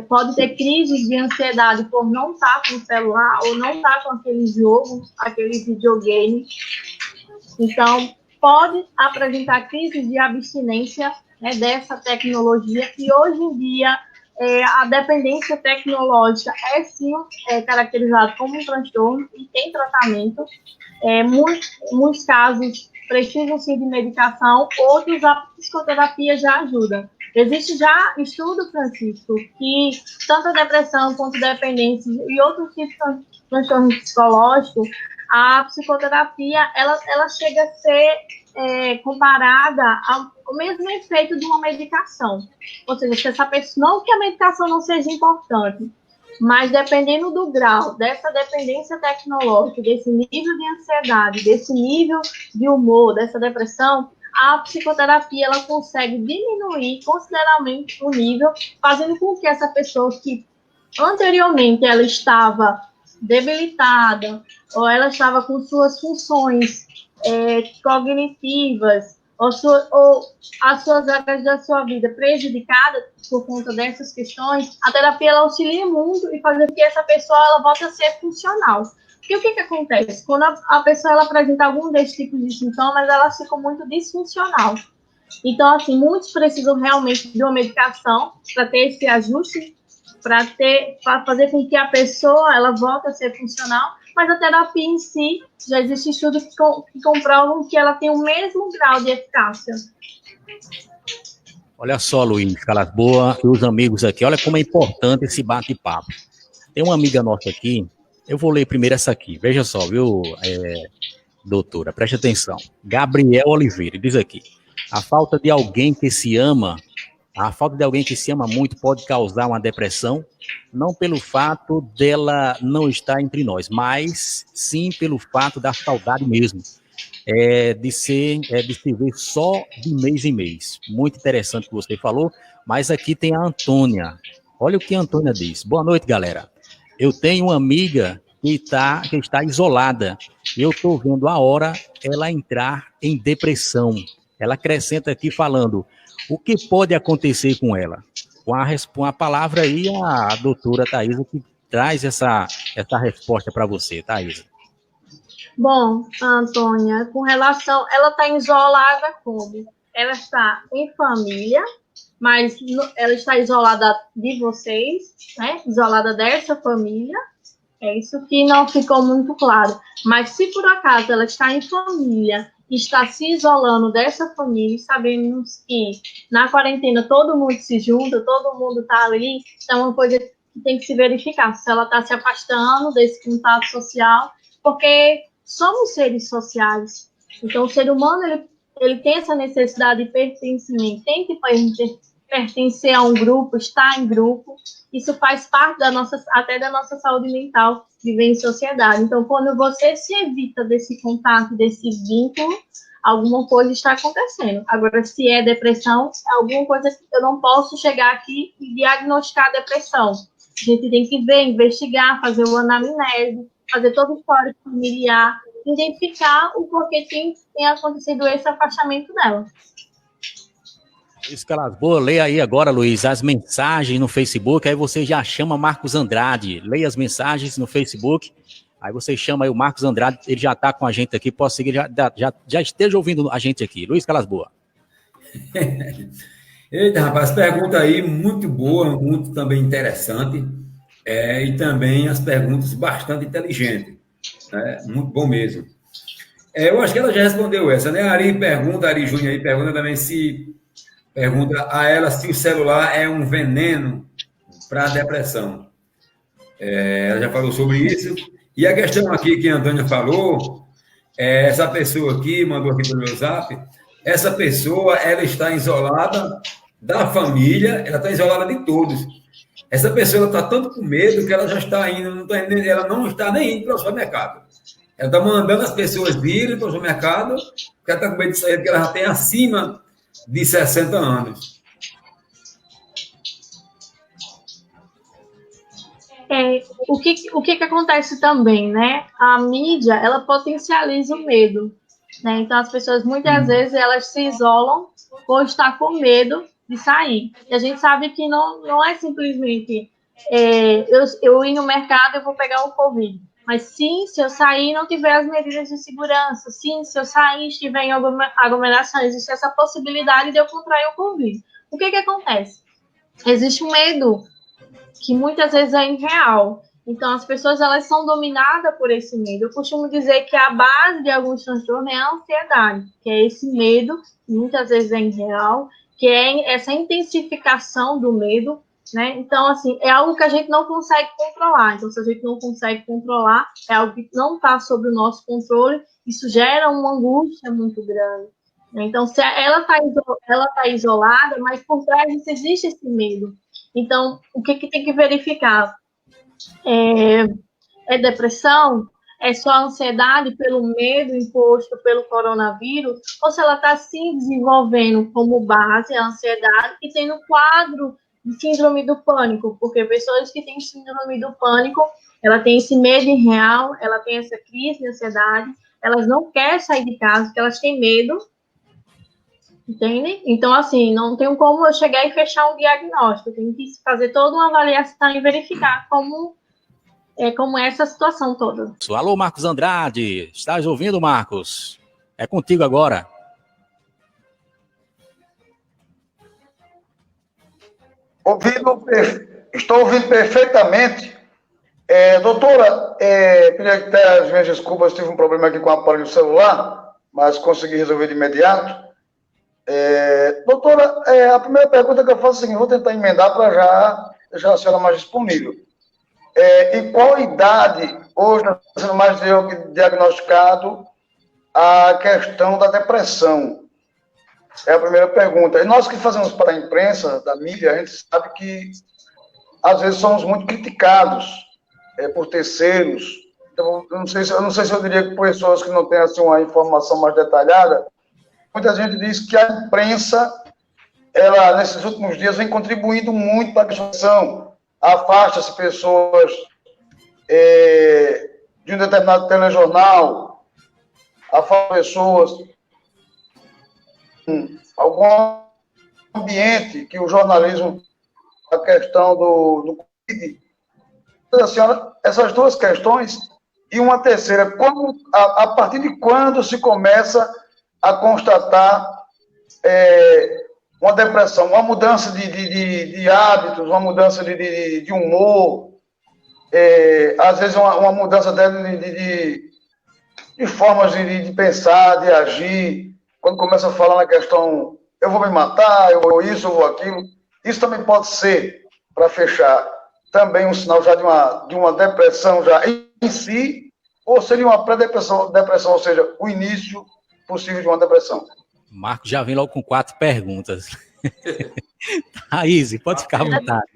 Pode ter crises de ansiedade por não estar com o celular ou não estar com aquele jogo, aquele videogame. Então, pode apresentar crises de abstinência, né, dessa tecnologia. E hoje em dia, a dependência tecnológica é sim caracterizada como um transtorno e tem tratamento. Muitos casos precisam sim de medicação, outros a psicoterapia já ajuda. Existe já estudo, Francisco, que tanto a depressão quanto a dependência e outros tipos de transtornos psicológicos, a psicoterapia, ela chega a ser comparada ao mesmo efeito de uma medicação. Ou seja, se essa pessoa, não que a medicação não seja importante, mas dependendo do grau dessa dependência tecnológica, desse nível de ansiedade, desse nível de humor, dessa depressão, a psicoterapia ela consegue diminuir consideravelmente o nível, fazendo com que essa pessoa que anteriormente ela estava debilitada, ou ela estava com suas funções cognitivas, ou as suas áreas da sua vida prejudicadas por conta dessas questões, a terapia ela auxilia muito e faz com que essa pessoa ela volte a ser funcional. E o que acontece? Quando a pessoa ela apresenta algum desses tipos de sintomas, ela fica muito disfuncional. Então, assim, muitos precisam realmente de uma medicação para ter esse ajuste, para fazer com que a pessoa ela volte a ser funcional, mas a terapia em si, já existem estudos que comprovam que ela tem o mesmo grau de eficácia. Olha só, Luiz Calasboa e os amigos aqui, olha como é importante esse bate-papo. Tem uma amiga nossa aqui, eu vou ler primeiro essa aqui, veja só, viu, doutora, preste atenção. Gabriel Oliveira diz aqui, a falta de alguém que se ama muito pode causar uma depressão, não pelo fato dela não estar entre nós, mas sim pelo fato da saudade mesmo, de se ver só de mês em mês. Muito interessante o que você falou, mas aqui tem a Antônia. Olha o que a Antônia diz. Boa noite, galera. Eu tenho uma amiga que está isolada. Eu estou vendo a hora ela entrar em depressão. Ela acrescenta aqui falando, o que pode acontecer com ela? Com a palavra aí, a doutora Thaisa, que traz essa resposta para você, Thaisa. Bom, Antônia, com relação... Ela está isolada como? Ela está em família, mas ela está isolada de vocês, né? Isolada dessa família, É isso que não ficou muito claro. Mas se por acaso ela está em família, está se isolando dessa família, e sabemos que na quarentena todo mundo se junta, todo mundo está ali, então é uma coisa que tem que se verificar se ela está se afastando desse contato social, porque somos seres sociais. Então o ser humano ele tem essa necessidade de pertencimento, tem que pertencer a um grupo, estar em grupo. Isso faz parte até da nossa saúde mental, viver em sociedade. Então, quando você se evita desse contato, desse vínculo, alguma coisa está acontecendo. Agora, se é depressão, é alguma coisa que eu não posso chegar aqui e diagnosticar a depressão. A gente tem que ver, investigar, fazer o anamnese, fazer todo o histórico familiar, identificar o porquê tem acontecido esse afastamento dela. Luiz Calasboa, leia aí agora, Luiz, as mensagens no Facebook, aí você já chama Marcos Andrade, leia as mensagens no Facebook, aí você chama aí o Marcos Andrade, ele já está com a gente aqui, pode seguir, já esteja ouvindo a gente aqui. Luiz Calasboa. Eita, rapaz, pergunta aí muito boa, muito também interessante, e também as perguntas bastante inteligentes, né? Muito bom mesmo. Eu acho que ela já respondeu essa, né? Ari Júnior aí pergunta também pergunta a ela se o celular é um veneno para a depressão. Ela já falou sobre isso. E a questão aqui que a Antônia falou, essa pessoa aqui, mandou aqui pelo meu zap, essa pessoa, ela está isolada da família, ela está isolada de todos. Essa pessoa está tanto com medo que ela já está indo, ela não está nem indo para o supermercado. Ela está mandando as pessoas irem para o supermercado, porque ela está com medo de sair, porque ela já tem acima de 60 anos. O que acontece também, né? A mídia, ela potencializa o medo, né? Então, as pessoas, muitas vezes, elas se isolam por estar com medo de sair. E a gente sabe que não é simplesmente eu ir no mercado e vou pegar o Covid. Mas sim, se eu sair e não tiver as medidas de segurança, sim, se eu sair e estiver em aglomeração, existe essa possibilidade de eu contrair o Covid. O que acontece? Existe um medo que muitas vezes é irreal. Então, as pessoas, elas são dominadas por esse medo. Eu costumo dizer que a base de alguns transtornos é a ansiedade, que é esse medo, que muitas vezes é irreal, que é essa intensificação do medo, né? Então, assim, é algo que a gente não consegue controlar. Então, se a gente não consegue controlar, é algo que não está sob o nosso controle, isso gera uma angústia muito grande. Então, se ela tá isolada, mas por trás disso existe esse medo. Então, o que tem que verificar? É depressão? É só ansiedade pelo medo imposto pelo coronavírus? Ou se ela está se desenvolvendo como base a ansiedade e tendo quadro de síndrome do pânico? Porque pessoas que têm síndrome do pânico, ela tem esse medo irreal, ela tem essa crise de ansiedade, elas não querem sair de casa porque elas têm medo. Entende? Então, assim, não tem como eu chegar e fechar um diagnóstico. Tem que fazer toda uma avaliação e verificar como é essa situação toda. Alô, Marcos Andrade. Estás ouvindo, Marcos? É contigo agora. Estou ouvindo perfeitamente. Doutora, queria até as minhas desculpas, tive um problema aqui com o aparelho celular, mas consegui resolver de imediato. Doutora, a primeira pergunta que eu faço é a seguinte, vou tentar emendar para já deixar a senhora mais disponível. Em qual idade hoje está sendo mais diagnosticado a questão da depressão? É a primeira pergunta. E nós que fazemos para a imprensa, da mídia, a gente sabe que às vezes somos muito criticados por terceiros. Então, eu não sei se eu diria que por pessoas que não têm assim, uma informação mais detalhada. Muita gente diz que a imprensa, ela, nesses últimos dias, vem contribuindo muito para a questão. Afasta-se pessoas de um determinado telejornal, afasta pessoas em algum ambiente que o jornalismo, a questão do Covid. A senhora, essas duas questões, e uma terceira, a partir de quando se começa a constatar uma depressão, uma mudança de hábitos, uma mudança de humor, às vezes uma mudança de formas de pensar, de agir, quando começa a falar na questão, eu vou me matar, eu vou isso, eu vou aquilo, isso também pode ser, para fechar, também um sinal já de uma depressão já em si, ou seria uma pré-depressão, ou seja, o início possível de uma depressão. Marcos já vem logo com 4 perguntas. Thaís, pode ficar à vontade.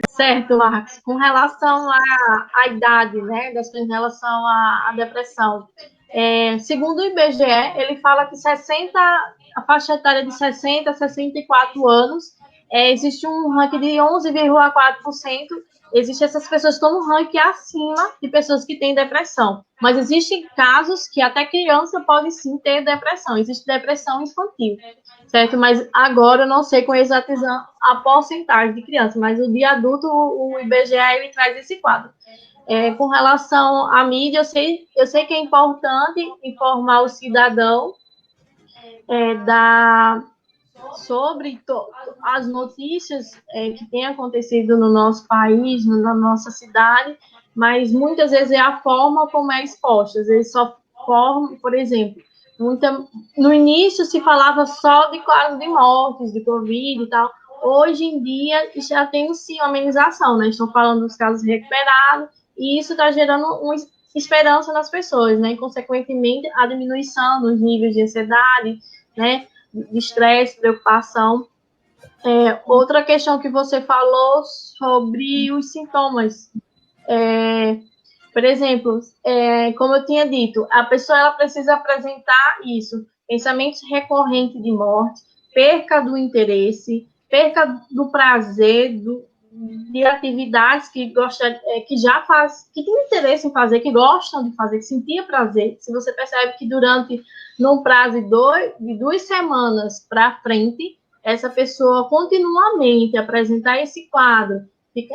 Certo, Marcos. Com relação à idade, né, das pessoas em relação à depressão, segundo o IBGE, ele fala que a faixa etária de 60 a 64 anos, existe um ranking de 11,4%. Existem essas pessoas que estão no ranking acima de pessoas que têm depressão. Mas existem casos que até criança pode sim ter depressão. Existe depressão infantil, certo? Mas agora eu não sei com exatidão a porcentagem de criança, mas o de adulto, o IBGE, ele traz esse quadro. Com relação à mídia, eu sei que é importante informar o cidadão sobre as notícias que têm acontecido no nosso país, na nossa cidade, mas muitas vezes é a forma como é exposta. Às vezes só forma, por exemplo, no início se falava só de casos de mortes, de Covid e tal. Hoje em dia já tem sim uma amenização, né? Estão falando dos casos recuperados, e isso está gerando uma esperança nas pessoas, né? E, consequentemente, a diminuição dos níveis de ansiedade, né? De estresse, preocupação. Outra questão que você falou sobre os sintomas. Por exemplo, como eu tinha dito, a pessoa ela precisa apresentar isso: pensamentos recorrentes de morte, perca do interesse, perca do prazer, de atividades que já faz, que tem interesse em fazer, que gostam de fazer, que sentia prazer. Se você percebe que num prazo de 2 semanas para frente, essa pessoa continuamente apresentar esse quadro,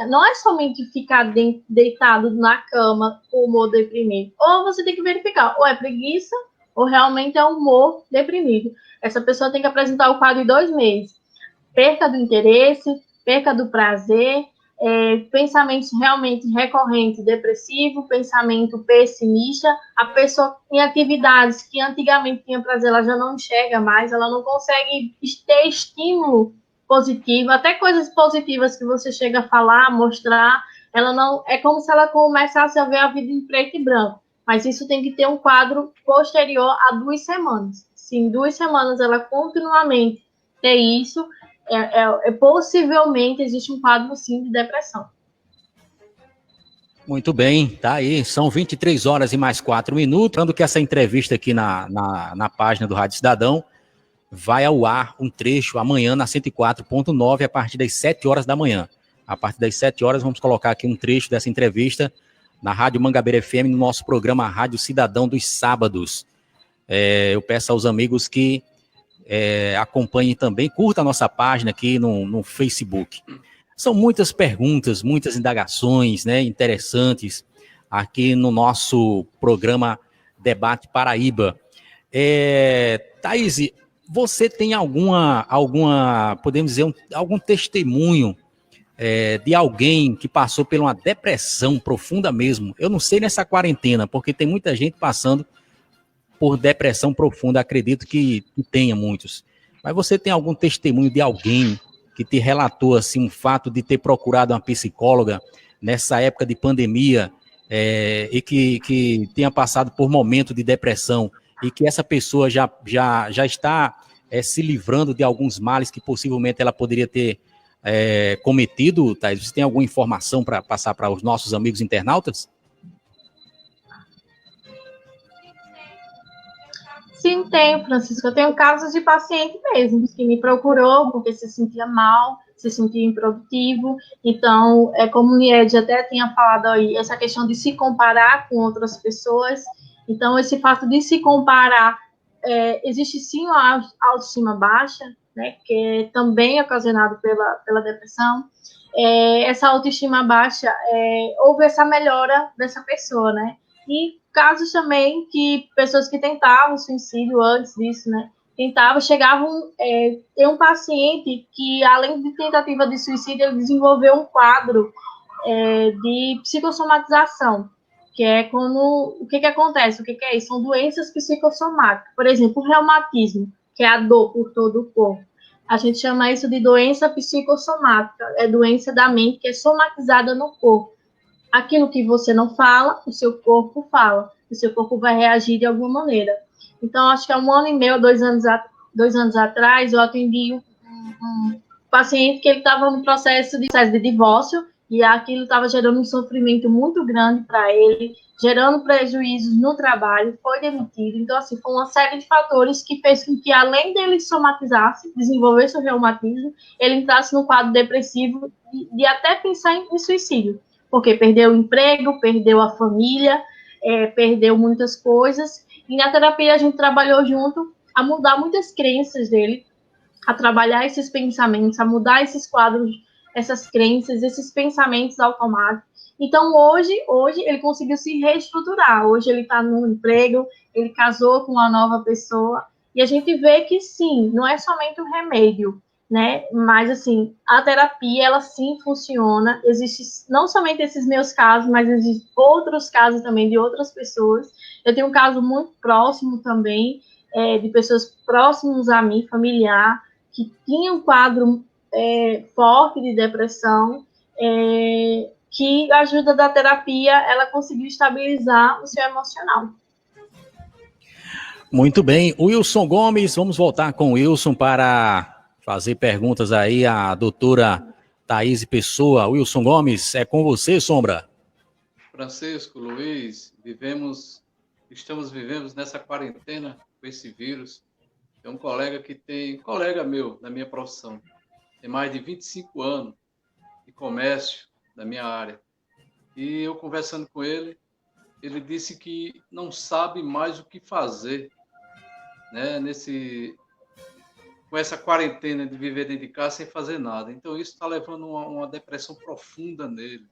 não é somente ficar deitado na cama com humor deprimido, ou você tem que verificar, ou é preguiça, ou realmente é humor deprimido. Essa pessoa tem que apresentar o quadro em 2 meses. Perca do interesse, perca do prazer, pensamentos realmente recorrentes, depressivo, pensamento pessimista. A pessoa em atividades que antigamente tinha prazer, ela já não enxerga mais, ela não consegue ter estímulo positivo, até coisas positivas que você chega a falar, mostrar, ela não, é como se ela começasse a ver a vida em preto e branco, mas isso tem que ter um quadro posterior a 2 semanas. Se em 2 semanas ela continuamente ter isso, possivelmente existe um quadro, sim, de depressão. Muito bem, tá aí. São 23 horas e mais 4 minutos. Lembrando que essa entrevista aqui na página do Rádio Cidadão vai ao ar um trecho amanhã na 104.9 a partir das 7 horas da manhã. A partir das 7 horas vamos colocar aqui um trecho dessa entrevista na Rádio Mangabeira FM, no nosso programa Rádio Cidadão dos sábados. Eu peço aos amigos que acompanhem também, curta a nossa página aqui no Facebook. São muitas perguntas, muitas indagações, né, interessantes aqui no nosso programa Debate Paraíba. Thaís, você tem alguma podemos dizer, algum testemunho de alguém que passou por uma depressão profunda mesmo? Eu não sei nessa quarentena, porque tem muita gente passando por depressão profunda, acredito que tenha muitos. Mas você tem algum testemunho de alguém que te relatou assim, um fato de ter procurado uma psicóloga nessa época de pandemia e que tenha passado por momento de depressão e que essa pessoa já está se livrando de alguns males que possivelmente ela poderia ter cometido, Thaís? Você tem alguma informação para passar para os nossos amigos internautas? Sim, tenho, Francisco. Eu tenho casos de paciente mesmo que me procurou porque se sentia mal, se sentia improdutivo. Então, como o Nied até tinha falado aí, essa questão de se comparar com outras pessoas. Então, esse fato de se comparar, existe sim uma autoestima baixa, né, que também é ocasionado pela depressão. Essa autoestima baixa, houve essa melhora dessa pessoa, né? E casos também que pessoas que tentavam suicídio antes disso, né? Chegavam, tem um paciente que, além de tentativa de suicídio, ele desenvolveu um quadro de psicossomatização, que é quando, o que acontece, o que é isso? São doenças psicossomáticas, por exemplo, o reumatismo, que é a dor por todo o corpo. A gente chama isso de doença psicossomática, é doença da mente que é somatizada no corpo. Aquilo que você não fala, o seu corpo fala, o seu corpo vai reagir de alguma maneira. Então, acho que há 1 ano e meio, 2 anos atrás, eu atendi um paciente que ele estava no processo de divórcio, e aquilo estava gerando um sofrimento muito grande para ele, gerando prejuízos no trabalho, foi demitido. Então, assim, foi uma série de fatores que fez com que, além dele somatizasse, desenvolvesse o reumatismo, ele entrasse no quadro depressivo de até pensar em suicídio, porque perdeu o emprego, perdeu a família, perdeu muitas coisas. E na terapia a gente trabalhou junto a mudar muitas crenças dele, a trabalhar esses pensamentos, a mudar esses quadros, essas crenças, esses pensamentos automáticos. Então, hoje ele conseguiu se reestruturar. Hoje ele está no emprego, ele casou com uma nova pessoa, e a gente vê que, sim, não é somente um remédio, né? Mas, assim, a terapia, ela sim funciona. Existe não somente esses meus casos, mas existem outros casos também de outras pessoas. Eu tenho um caso muito próximo também, de pessoas próximas a mim, familiar, que tinha um quadro forte de depressão, que a ajuda da terapia, ela conseguiu estabilizar o seu emocional. Muito bem. Wilson Gomes, vamos voltar com o Wilson para fazer perguntas aí à doutora Thaís Pessoa. Wilson Gomes, é com você, Sombra. Francisco, Luiz, estamos vivendo nessa quarentena com esse vírus. Tem um colega meu da minha profissão, tem mais de 25 anos de comércio da minha área. E eu conversando com ele, ele disse que não sabe mais o que fazer, né, com essa quarentena de viver dentro de casa sem fazer nada. Então isso está levando uma depressão profunda nele.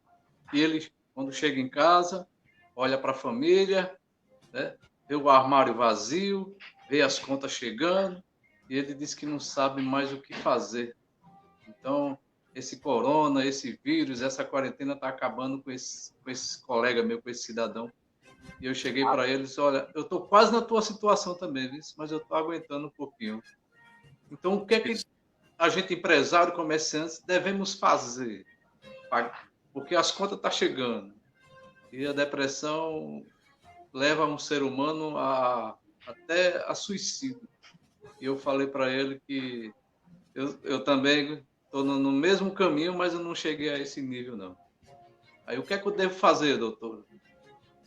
E ele, quando chega em casa, olha para a família, né, vê o armário vazio, vê as contas chegando, e ele diz que não sabe mais o que fazer. Então, esse corona, esse vírus, essa quarentena está acabando com esse colega meu, com esse cidadão. E eu cheguei para ele e disse, olha, eu estou quase na tua situação também, mas eu estou aguentando um pouquinho. Então, o que é que a gente, empresário, comerciantes, devemos fazer? Porque as contas estão chegando. E a depressão leva um ser humano até a suicídio. E eu falei para ele que eu também estou no mesmo caminho, mas eu não cheguei a esse nível, não. Aí, o que é que eu devo fazer, doutor?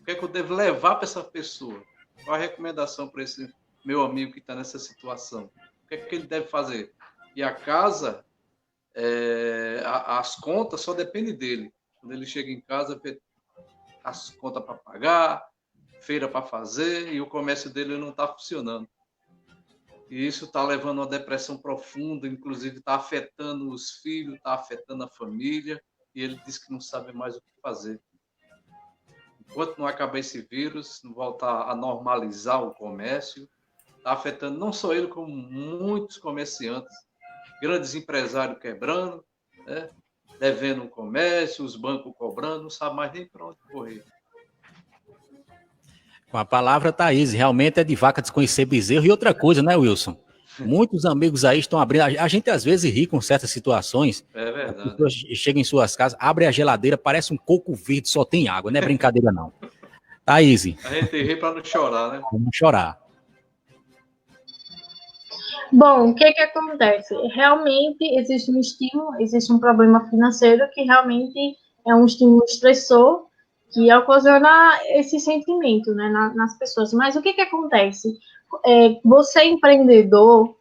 O que é que eu devo levar para essa pessoa? Qual a recomendação para esse meu amigo que está nessa situação? O que é que ele deve fazer? E a casa, as contas só dependem dele. Quando ele chega em casa, vê as contas para pagar, feira para fazer, e o comércio dele não está funcionando. E isso está levando a uma depressão profunda, inclusive está afetando os filhos, está afetando a família, e ele diz que não sabe mais o que fazer. Enquanto não acabar esse vírus, não voltar a normalizar o comércio, está afetando não só ele, como muitos comerciantes, grandes empresários quebrando, né? Devendo o comércio, os bancos cobrando, não sabe mais nem para onde correr. Com a palavra, Thaís, realmente é de vaca desconhecer bezerro. E outra coisa, né, Wilson? Muitos amigos aí estão abrindo. A gente às vezes ri com certas situações. É verdade. As pessoas chegam em suas casas, abrem a geladeira, parece um coco verde, só tem água. Não é brincadeira, não. Thaís. A gente ri para não chorar, né? Vamos chorar. Bom, o que acontece? Realmente existe um estímulo, existe um problema financeiro que realmente é um estímulo estressor que ocasiona esse sentimento, né, nas pessoas. Mas o que acontece? Você empreendedor,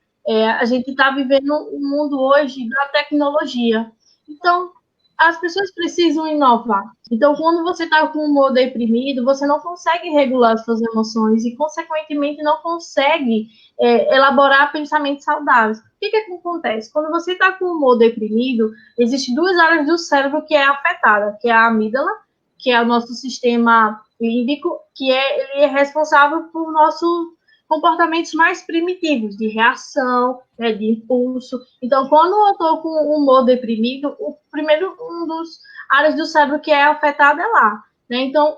a gente está vivendo um mundo hoje da tecnologia. Então, as pessoas precisam inovar. Então, quando você está com um humor deprimido, você não consegue regular suas emoções e, consequentemente, não consegue elaborar pensamentos saudáveis. O que acontece? Quando você está com um humor deprimido, existem 2 áreas do cérebro que é afetada, que é a amígdala, que é o nosso sistema límbico, que ele é responsável por nosso comportamentos mais primitivos, de reação, né, de impulso. Então, quando eu estou com um humor deprimido, um dos áreas do cérebro que é afetada é lá, né? Então,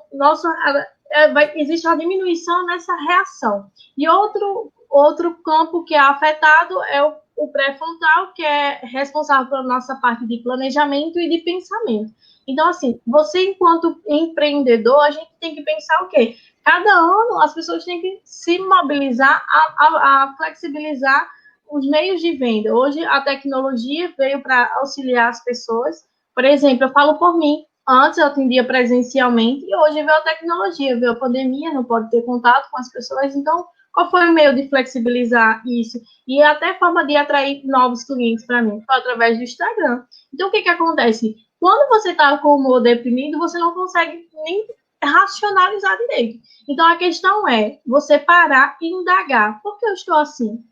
existe uma diminuição nessa reação. E outro campo que é afetado é o pré-frontal, que é responsável pela nossa parte de planejamento e de pensamento. Então, assim, você, enquanto empreendedor, a gente tem que pensar o quê? Cada ano, as pessoas têm que se mobilizar a flexibilizar os meios de venda. Hoje, a tecnologia veio para auxiliar as pessoas. Por exemplo, eu falo por mim. Antes eu atendia presencialmente e hoje veio a tecnologia, veio a pandemia, não pode ter contato com as pessoas. Então, qual foi o meio de flexibilizar isso? E até forma de atrair novos clientes para mim? Foi através do Instagram. Então, o que acontece? Quando você está com o humor deprimido, você não consegue nem racionalizar direito. Então, a questão é você parar e indagar. Por que eu estou assim?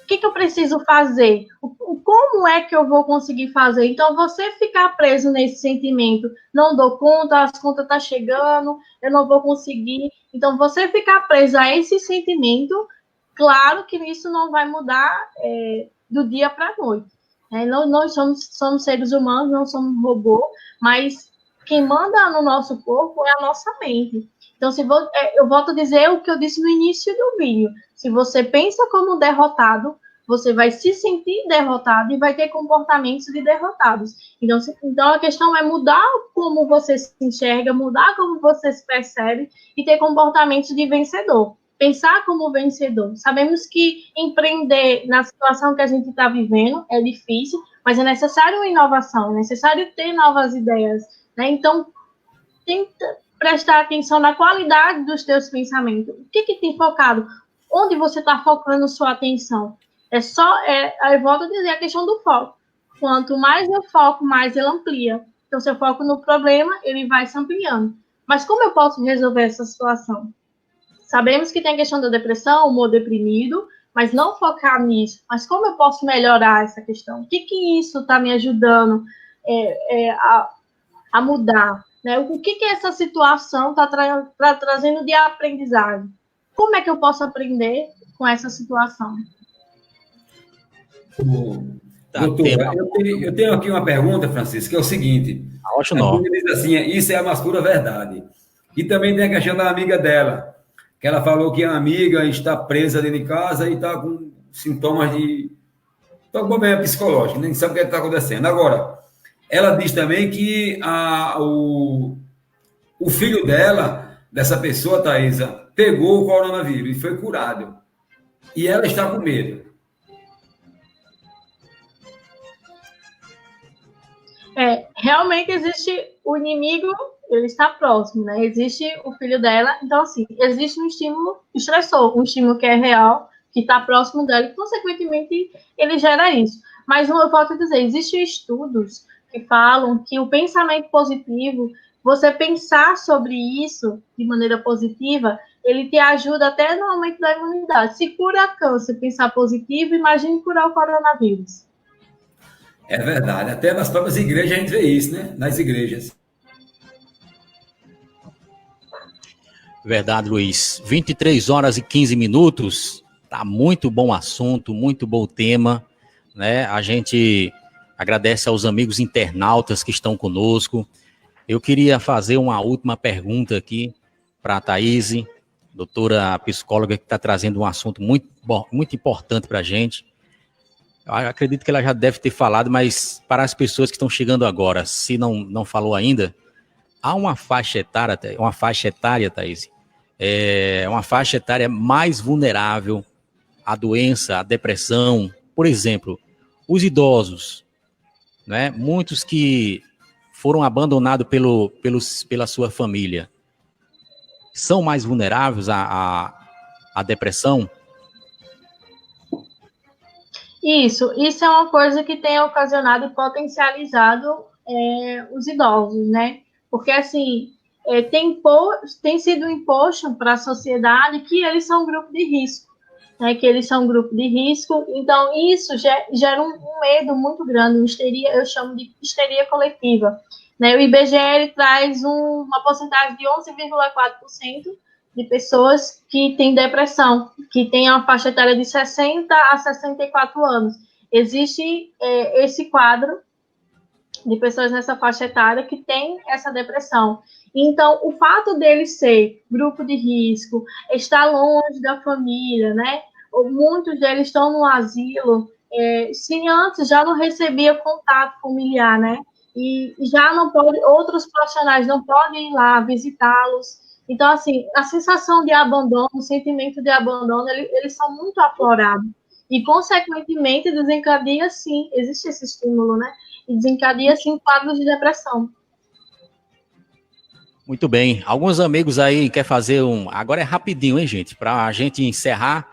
O que eu preciso fazer? Como é que eu vou conseguir fazer? Então, você ficar preso nesse sentimento, não dou conta, as contas estão chegando, eu não vou conseguir. Então, você ficar preso a esse sentimento, claro que isso não vai mudar do dia para a noite. Nós somos seres humanos, não somos robô, mas quem manda no nosso corpo é a nossa mente. Então, eu volto a dizer o que eu disse no início do vídeo. Se você pensa como derrotado, você vai se sentir derrotado e vai ter comportamentos de derrotados. Então, a questão é mudar como você se enxerga, mudar como você se percebe e ter comportamentos de vencedor. Pensar como vencedor. Sabemos que empreender na situação que a gente está vivendo é difícil, mas é necessário uma inovação, é necessário ter novas ideias, né? Então, tenta prestar atenção na qualidade dos teus pensamentos. O que tem focado? Onde você está focando sua atenção? Eu volto a dizer a questão do foco. Quanto mais eu foco, mais ele amplia. Então, se eu foco no problema, ele vai se ampliando. Mas como eu posso resolver essa situação? Sabemos que tem a questão da depressão, humor deprimido, mas não focar nisso. Mas como eu posso melhorar essa questão? O que isso está me ajudando a mudar? Né? O que essa situação está trazendo de aprendizagem? Como é que eu posso aprender com essa situação? Doutora, eu tenho aqui uma pergunta, Francisco, que é o seguinte. Acho não. Diz assim, isso é a mais pura verdade. E também tem a questão da amiga dela, que ela falou que a amiga está presa dentro de casa e está com sintomas de... Está com problema psicológico, nem sabe o que está acontecendo. Agora, ela diz também que o filho dela, dessa pessoa, Thaisa, pegou o coronavírus e foi curado. E ela está com medo. Realmente existe o inimigo, ele está próximo, né? Existe o filho dela, então, assim, existe um estímulo estressor, um estímulo que é real, que está próximo dela, e, consequentemente, ele gera isso. Mas eu posso dizer, existem estudos que falam que o pensamento positivo, você pensar sobre isso de maneira positiva, ele te ajuda até no aumento da imunidade. Se cura câncer, pensar positivo, imagine curar o coronavírus. É verdade. Até nas próprias igrejas a gente vê isso, né? Nas igrejas. Verdade, Luiz. 23 horas e 15 minutos. Tá muito bom assunto, muito bom tema, né? A gente agradece aos amigos internautas que estão conosco. Eu queria fazer uma última pergunta aqui para a Thaís, doutora psicóloga, que está trazendo um assunto muito importante para a gente. Eu acredito que ela já deve ter falado, mas para as pessoas que estão chegando agora, se não falou ainda, há uma faixa etária, Thaís, uma faixa etária mais vulnerável à doença, à depressão. Por exemplo, os idosos, né? Muitos que foram abandonados pela sua família, são mais vulneráveis à depressão? Isso é uma coisa que tem ocasionado e potencializado os idosos, né? Porque, assim, tem sido imposto para a sociedade que eles são um grupo de risco, né? Que eles são um grupo de risco. Então, isso gera um medo muito grande, uma histeria, eu chamo de histeria coletiva. Né? O IBGE traz uma porcentagem de 11,4% de pessoas que têm depressão, que têm uma faixa etária de 60 a 64 anos. Existe esse quadro de pessoas nessa faixa etária que tem essa depressão. Então, o fato dele ser grupo de risco, estar longe da família, né? Muitos deles estão no asilo, se antes já não recebia contato familiar, né? E já não pode, outros profissionais não podem ir lá visitá-los. Então, assim, a sensação de abandono, o sentimento de abandono, eles são muito aflorados. E, consequentemente, desencadeia, sim, existe esse estímulo, né? E desencadeia, sim, quadros de depressão. Muito bem. Alguns amigos aí querem fazer um... Agora é rapidinho, hein, gente? Para a gente encerrar.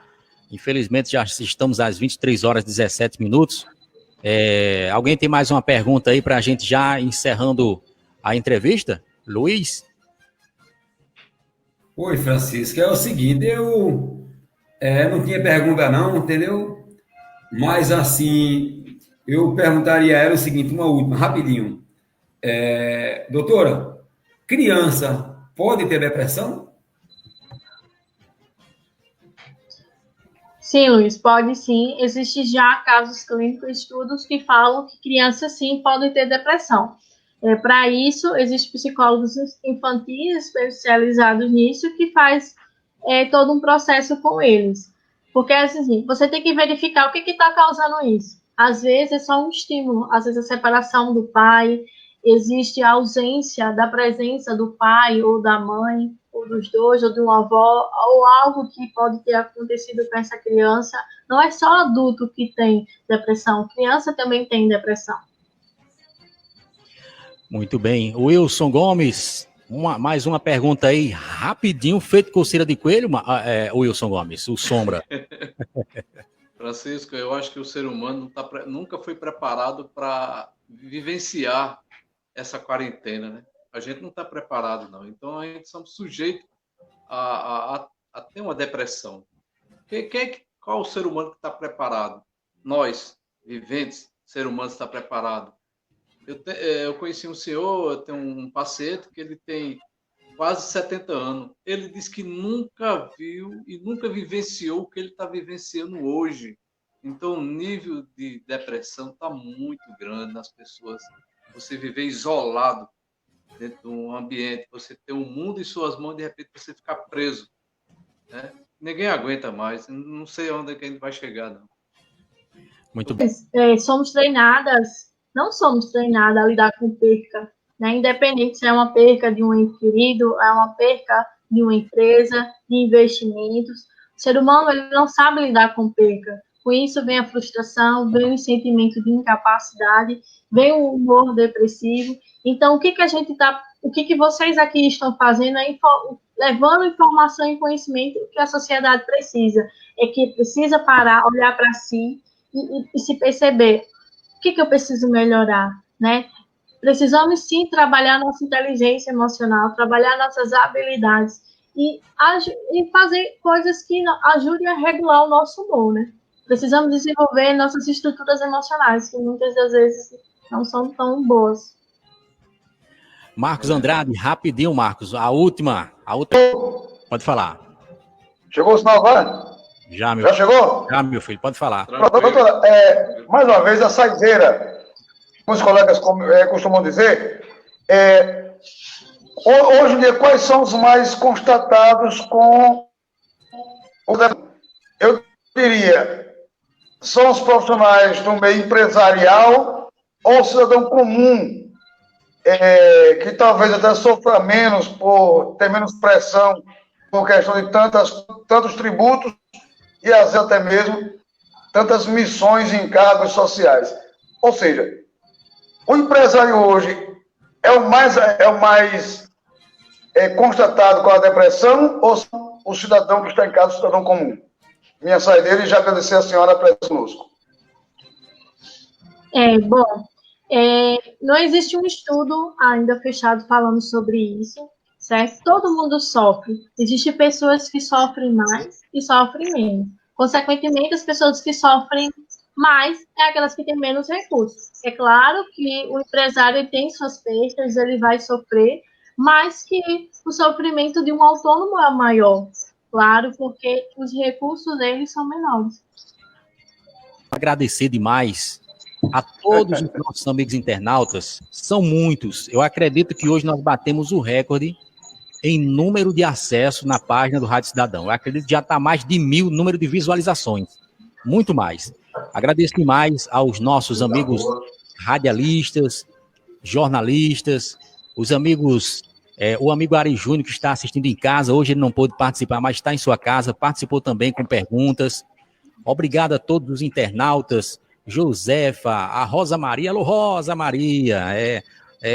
Infelizmente, já estamos às 23 horas e 17 minutos. Alguém tem mais uma pergunta aí para a gente já encerrando a entrevista? Luiz? Oi, Francisco. É o seguinte, eu não tinha pergunta não, entendeu? Mas, assim, eu perguntaria a ela o seguinte, uma última, rapidinho. Doutora, criança pode ter depressão? Sim, Luiz, pode sim. Existem já casos clínicos, estudos que falam que crianças sim podem ter depressão. Para isso, existem psicólogos infantis especializados nisso que faz todo um processo com eles. Porque, assim, você tem que verificar o que está causando isso. Às vezes é só um estímulo, às vezes a separação do pai, existe a ausência da presença do pai ou da mãe, ou dos dois, ou de uma avó, ou algo que pode ter acontecido com essa criança. Não é só adulto que tem depressão, criança também tem depressão. Muito bem. Wilson Gomes, mais uma pergunta aí, rapidinho, feito coceira de coelho, Wilson Gomes, o Sombra. Francisco, eu acho que o ser humano nunca foi preparado para vivenciar essa quarentena, né? A gente não está preparado, não. Então, a gente somos sujeitos a ter uma depressão. Qual o ser humano que está preparado? Nós, viventes, ser humano, está preparado. Eu conheci um senhor, eu tenho um paciente que ele tem quase 70 anos. Ele disse que nunca viu e nunca vivenciou o que ele está vivenciando hoje. Então, o nível de depressão está muito grande nas pessoas. Você viver isolado dentro de um ambiente, você ter o mundo em suas mãos, de repente você ficar preso, né? Ninguém aguenta mais. Não sei onde é que a gente vai chegar, não. Muito bem. Não somos treinadas a lidar com perca, né? Independente se é uma perca de um ente querido, é uma perca de uma empresa, de investimentos. O ser humano ele não sabe lidar com perca. Com isso vem a frustração, vem o sentimento de incapacidade, vem o humor depressivo. Então, o que vocês aqui estão fazendo é levando informação e conhecimento que a sociedade precisa. É que precisa parar, olhar para si e se perceber o que eu preciso melhorar, né? Precisamos sim trabalhar nossa inteligência emocional, trabalhar nossas habilidades e fazer coisas que ajudem a regular o nosso humor, né? Precisamos desenvolver nossas estruturas emocionais, que muitas das vezes não são tão boas. Marcos Andrade, rapidinho, Marcos. A última. Pode falar. Chegou o sinal agora? Já chegou? Já, meu filho, pode falar. Doutora, mais uma vez, a saideira, como os colegas costumam dizer, hoje em dia, quais são os mais constatados com o... Eu diria, são os profissionais do meio empresarial ou cidadão comum, que talvez até sofra menos por ter menos pressão por questão de tantos tributos e às vezes até mesmo tantas missões e encargos sociais. Ou seja, o empresário hoje é o mais constatado com a depressão ou o cidadão que está em casa, o cidadão comum? Minha saideira e já agradecer a senhora por estar conosco. Não existe um estudo ainda fechado falando sobre isso, certo? Todo mundo sofre. Existem pessoas que sofrem mais e sofrem menos. Consequentemente, as pessoas que sofrem mais é aquelas que têm menos recursos. É claro que o empresário tem suas perdas, ele vai sofrer, mas que o sofrimento de um autônomo é maior, claro, porque os recursos deles são menores. Agradecer demais a todos os nossos amigos internautas, são muitos. Eu acredito que hoje nós batemos o recorde em número de acesso na página do Rádio Cidadão. Eu acredito que já está mais de 1000 número de visualizações, muito mais. Agradeço demais aos nossos amigos radialistas, jornalistas, os amigos, o amigo Ari Júnior, que está assistindo em casa, hoje ele não pôde participar, mas está em sua casa, participou também com perguntas. Obrigado a todos os internautas, Josefa, a Rosa Maria, alô Rosa Maria,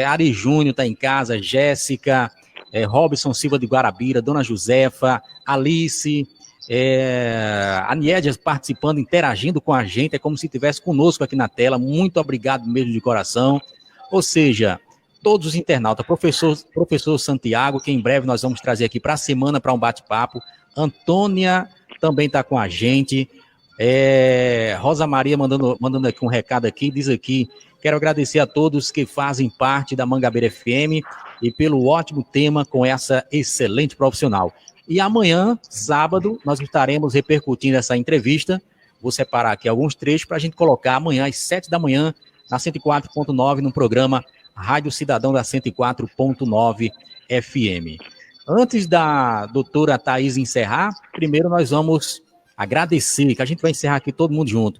Ari Júnior está em casa, Jéssica, Robson Silva de Guarabira, Dona Josefa, Alice, a Niédia participando, interagindo com a gente, é como se estivesse conosco aqui na tela, muito obrigado mesmo de coração, ou seja, todos os internautas, professor Santiago, que em breve nós vamos trazer aqui para a semana para um bate-papo, Antônia também está com a gente, Rosa Maria mandando aqui um recado aqui, diz aqui, quero agradecer a todos que fazem parte da Mangabeira FM e pelo ótimo tema com essa excelente profissional. E amanhã, sábado, nós estaremos repercutindo essa entrevista. Vou separar aqui alguns trechos para a gente colocar amanhã às 7 da manhã na 104.9 no programa Rádio Cidadão da 104.9 FM. Antes da doutora Thaís encerrar, primeiro nós vamos agradecer, que a gente vai encerrar aqui todo mundo junto,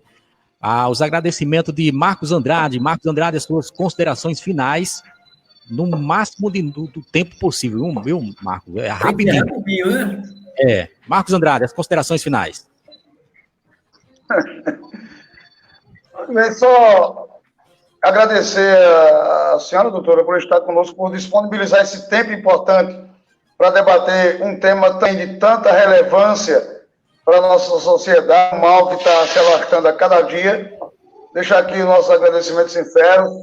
os agradecimentos de Marcos Andrade. Marcos Andrade, as suas considerações finais, no máximo do tempo possível, viu, Marcos? Rapidinho. Né? Marcos Andrade, as considerações finais. Só agradecer a senhora, doutora, por estar conosco, por disponibilizar esse tempo importante para debater um tema de tanta relevância para a nossa sociedade, um mal que está se alargando a cada dia. Deixar aqui o nosso agradecimento sincero,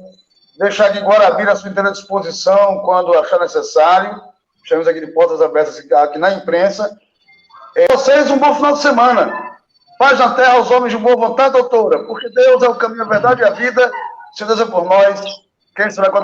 deixar aqui Guarabira à sua inteira disposição quando achar necessário. Estamos aqui de portas abertas aqui na imprensa. Vocês, um bom final de semana. Paz na terra aos homens de boa vontade, doutora, porque Deus é o caminho, a verdade e a vida. Se Deus é por nós, quem será quando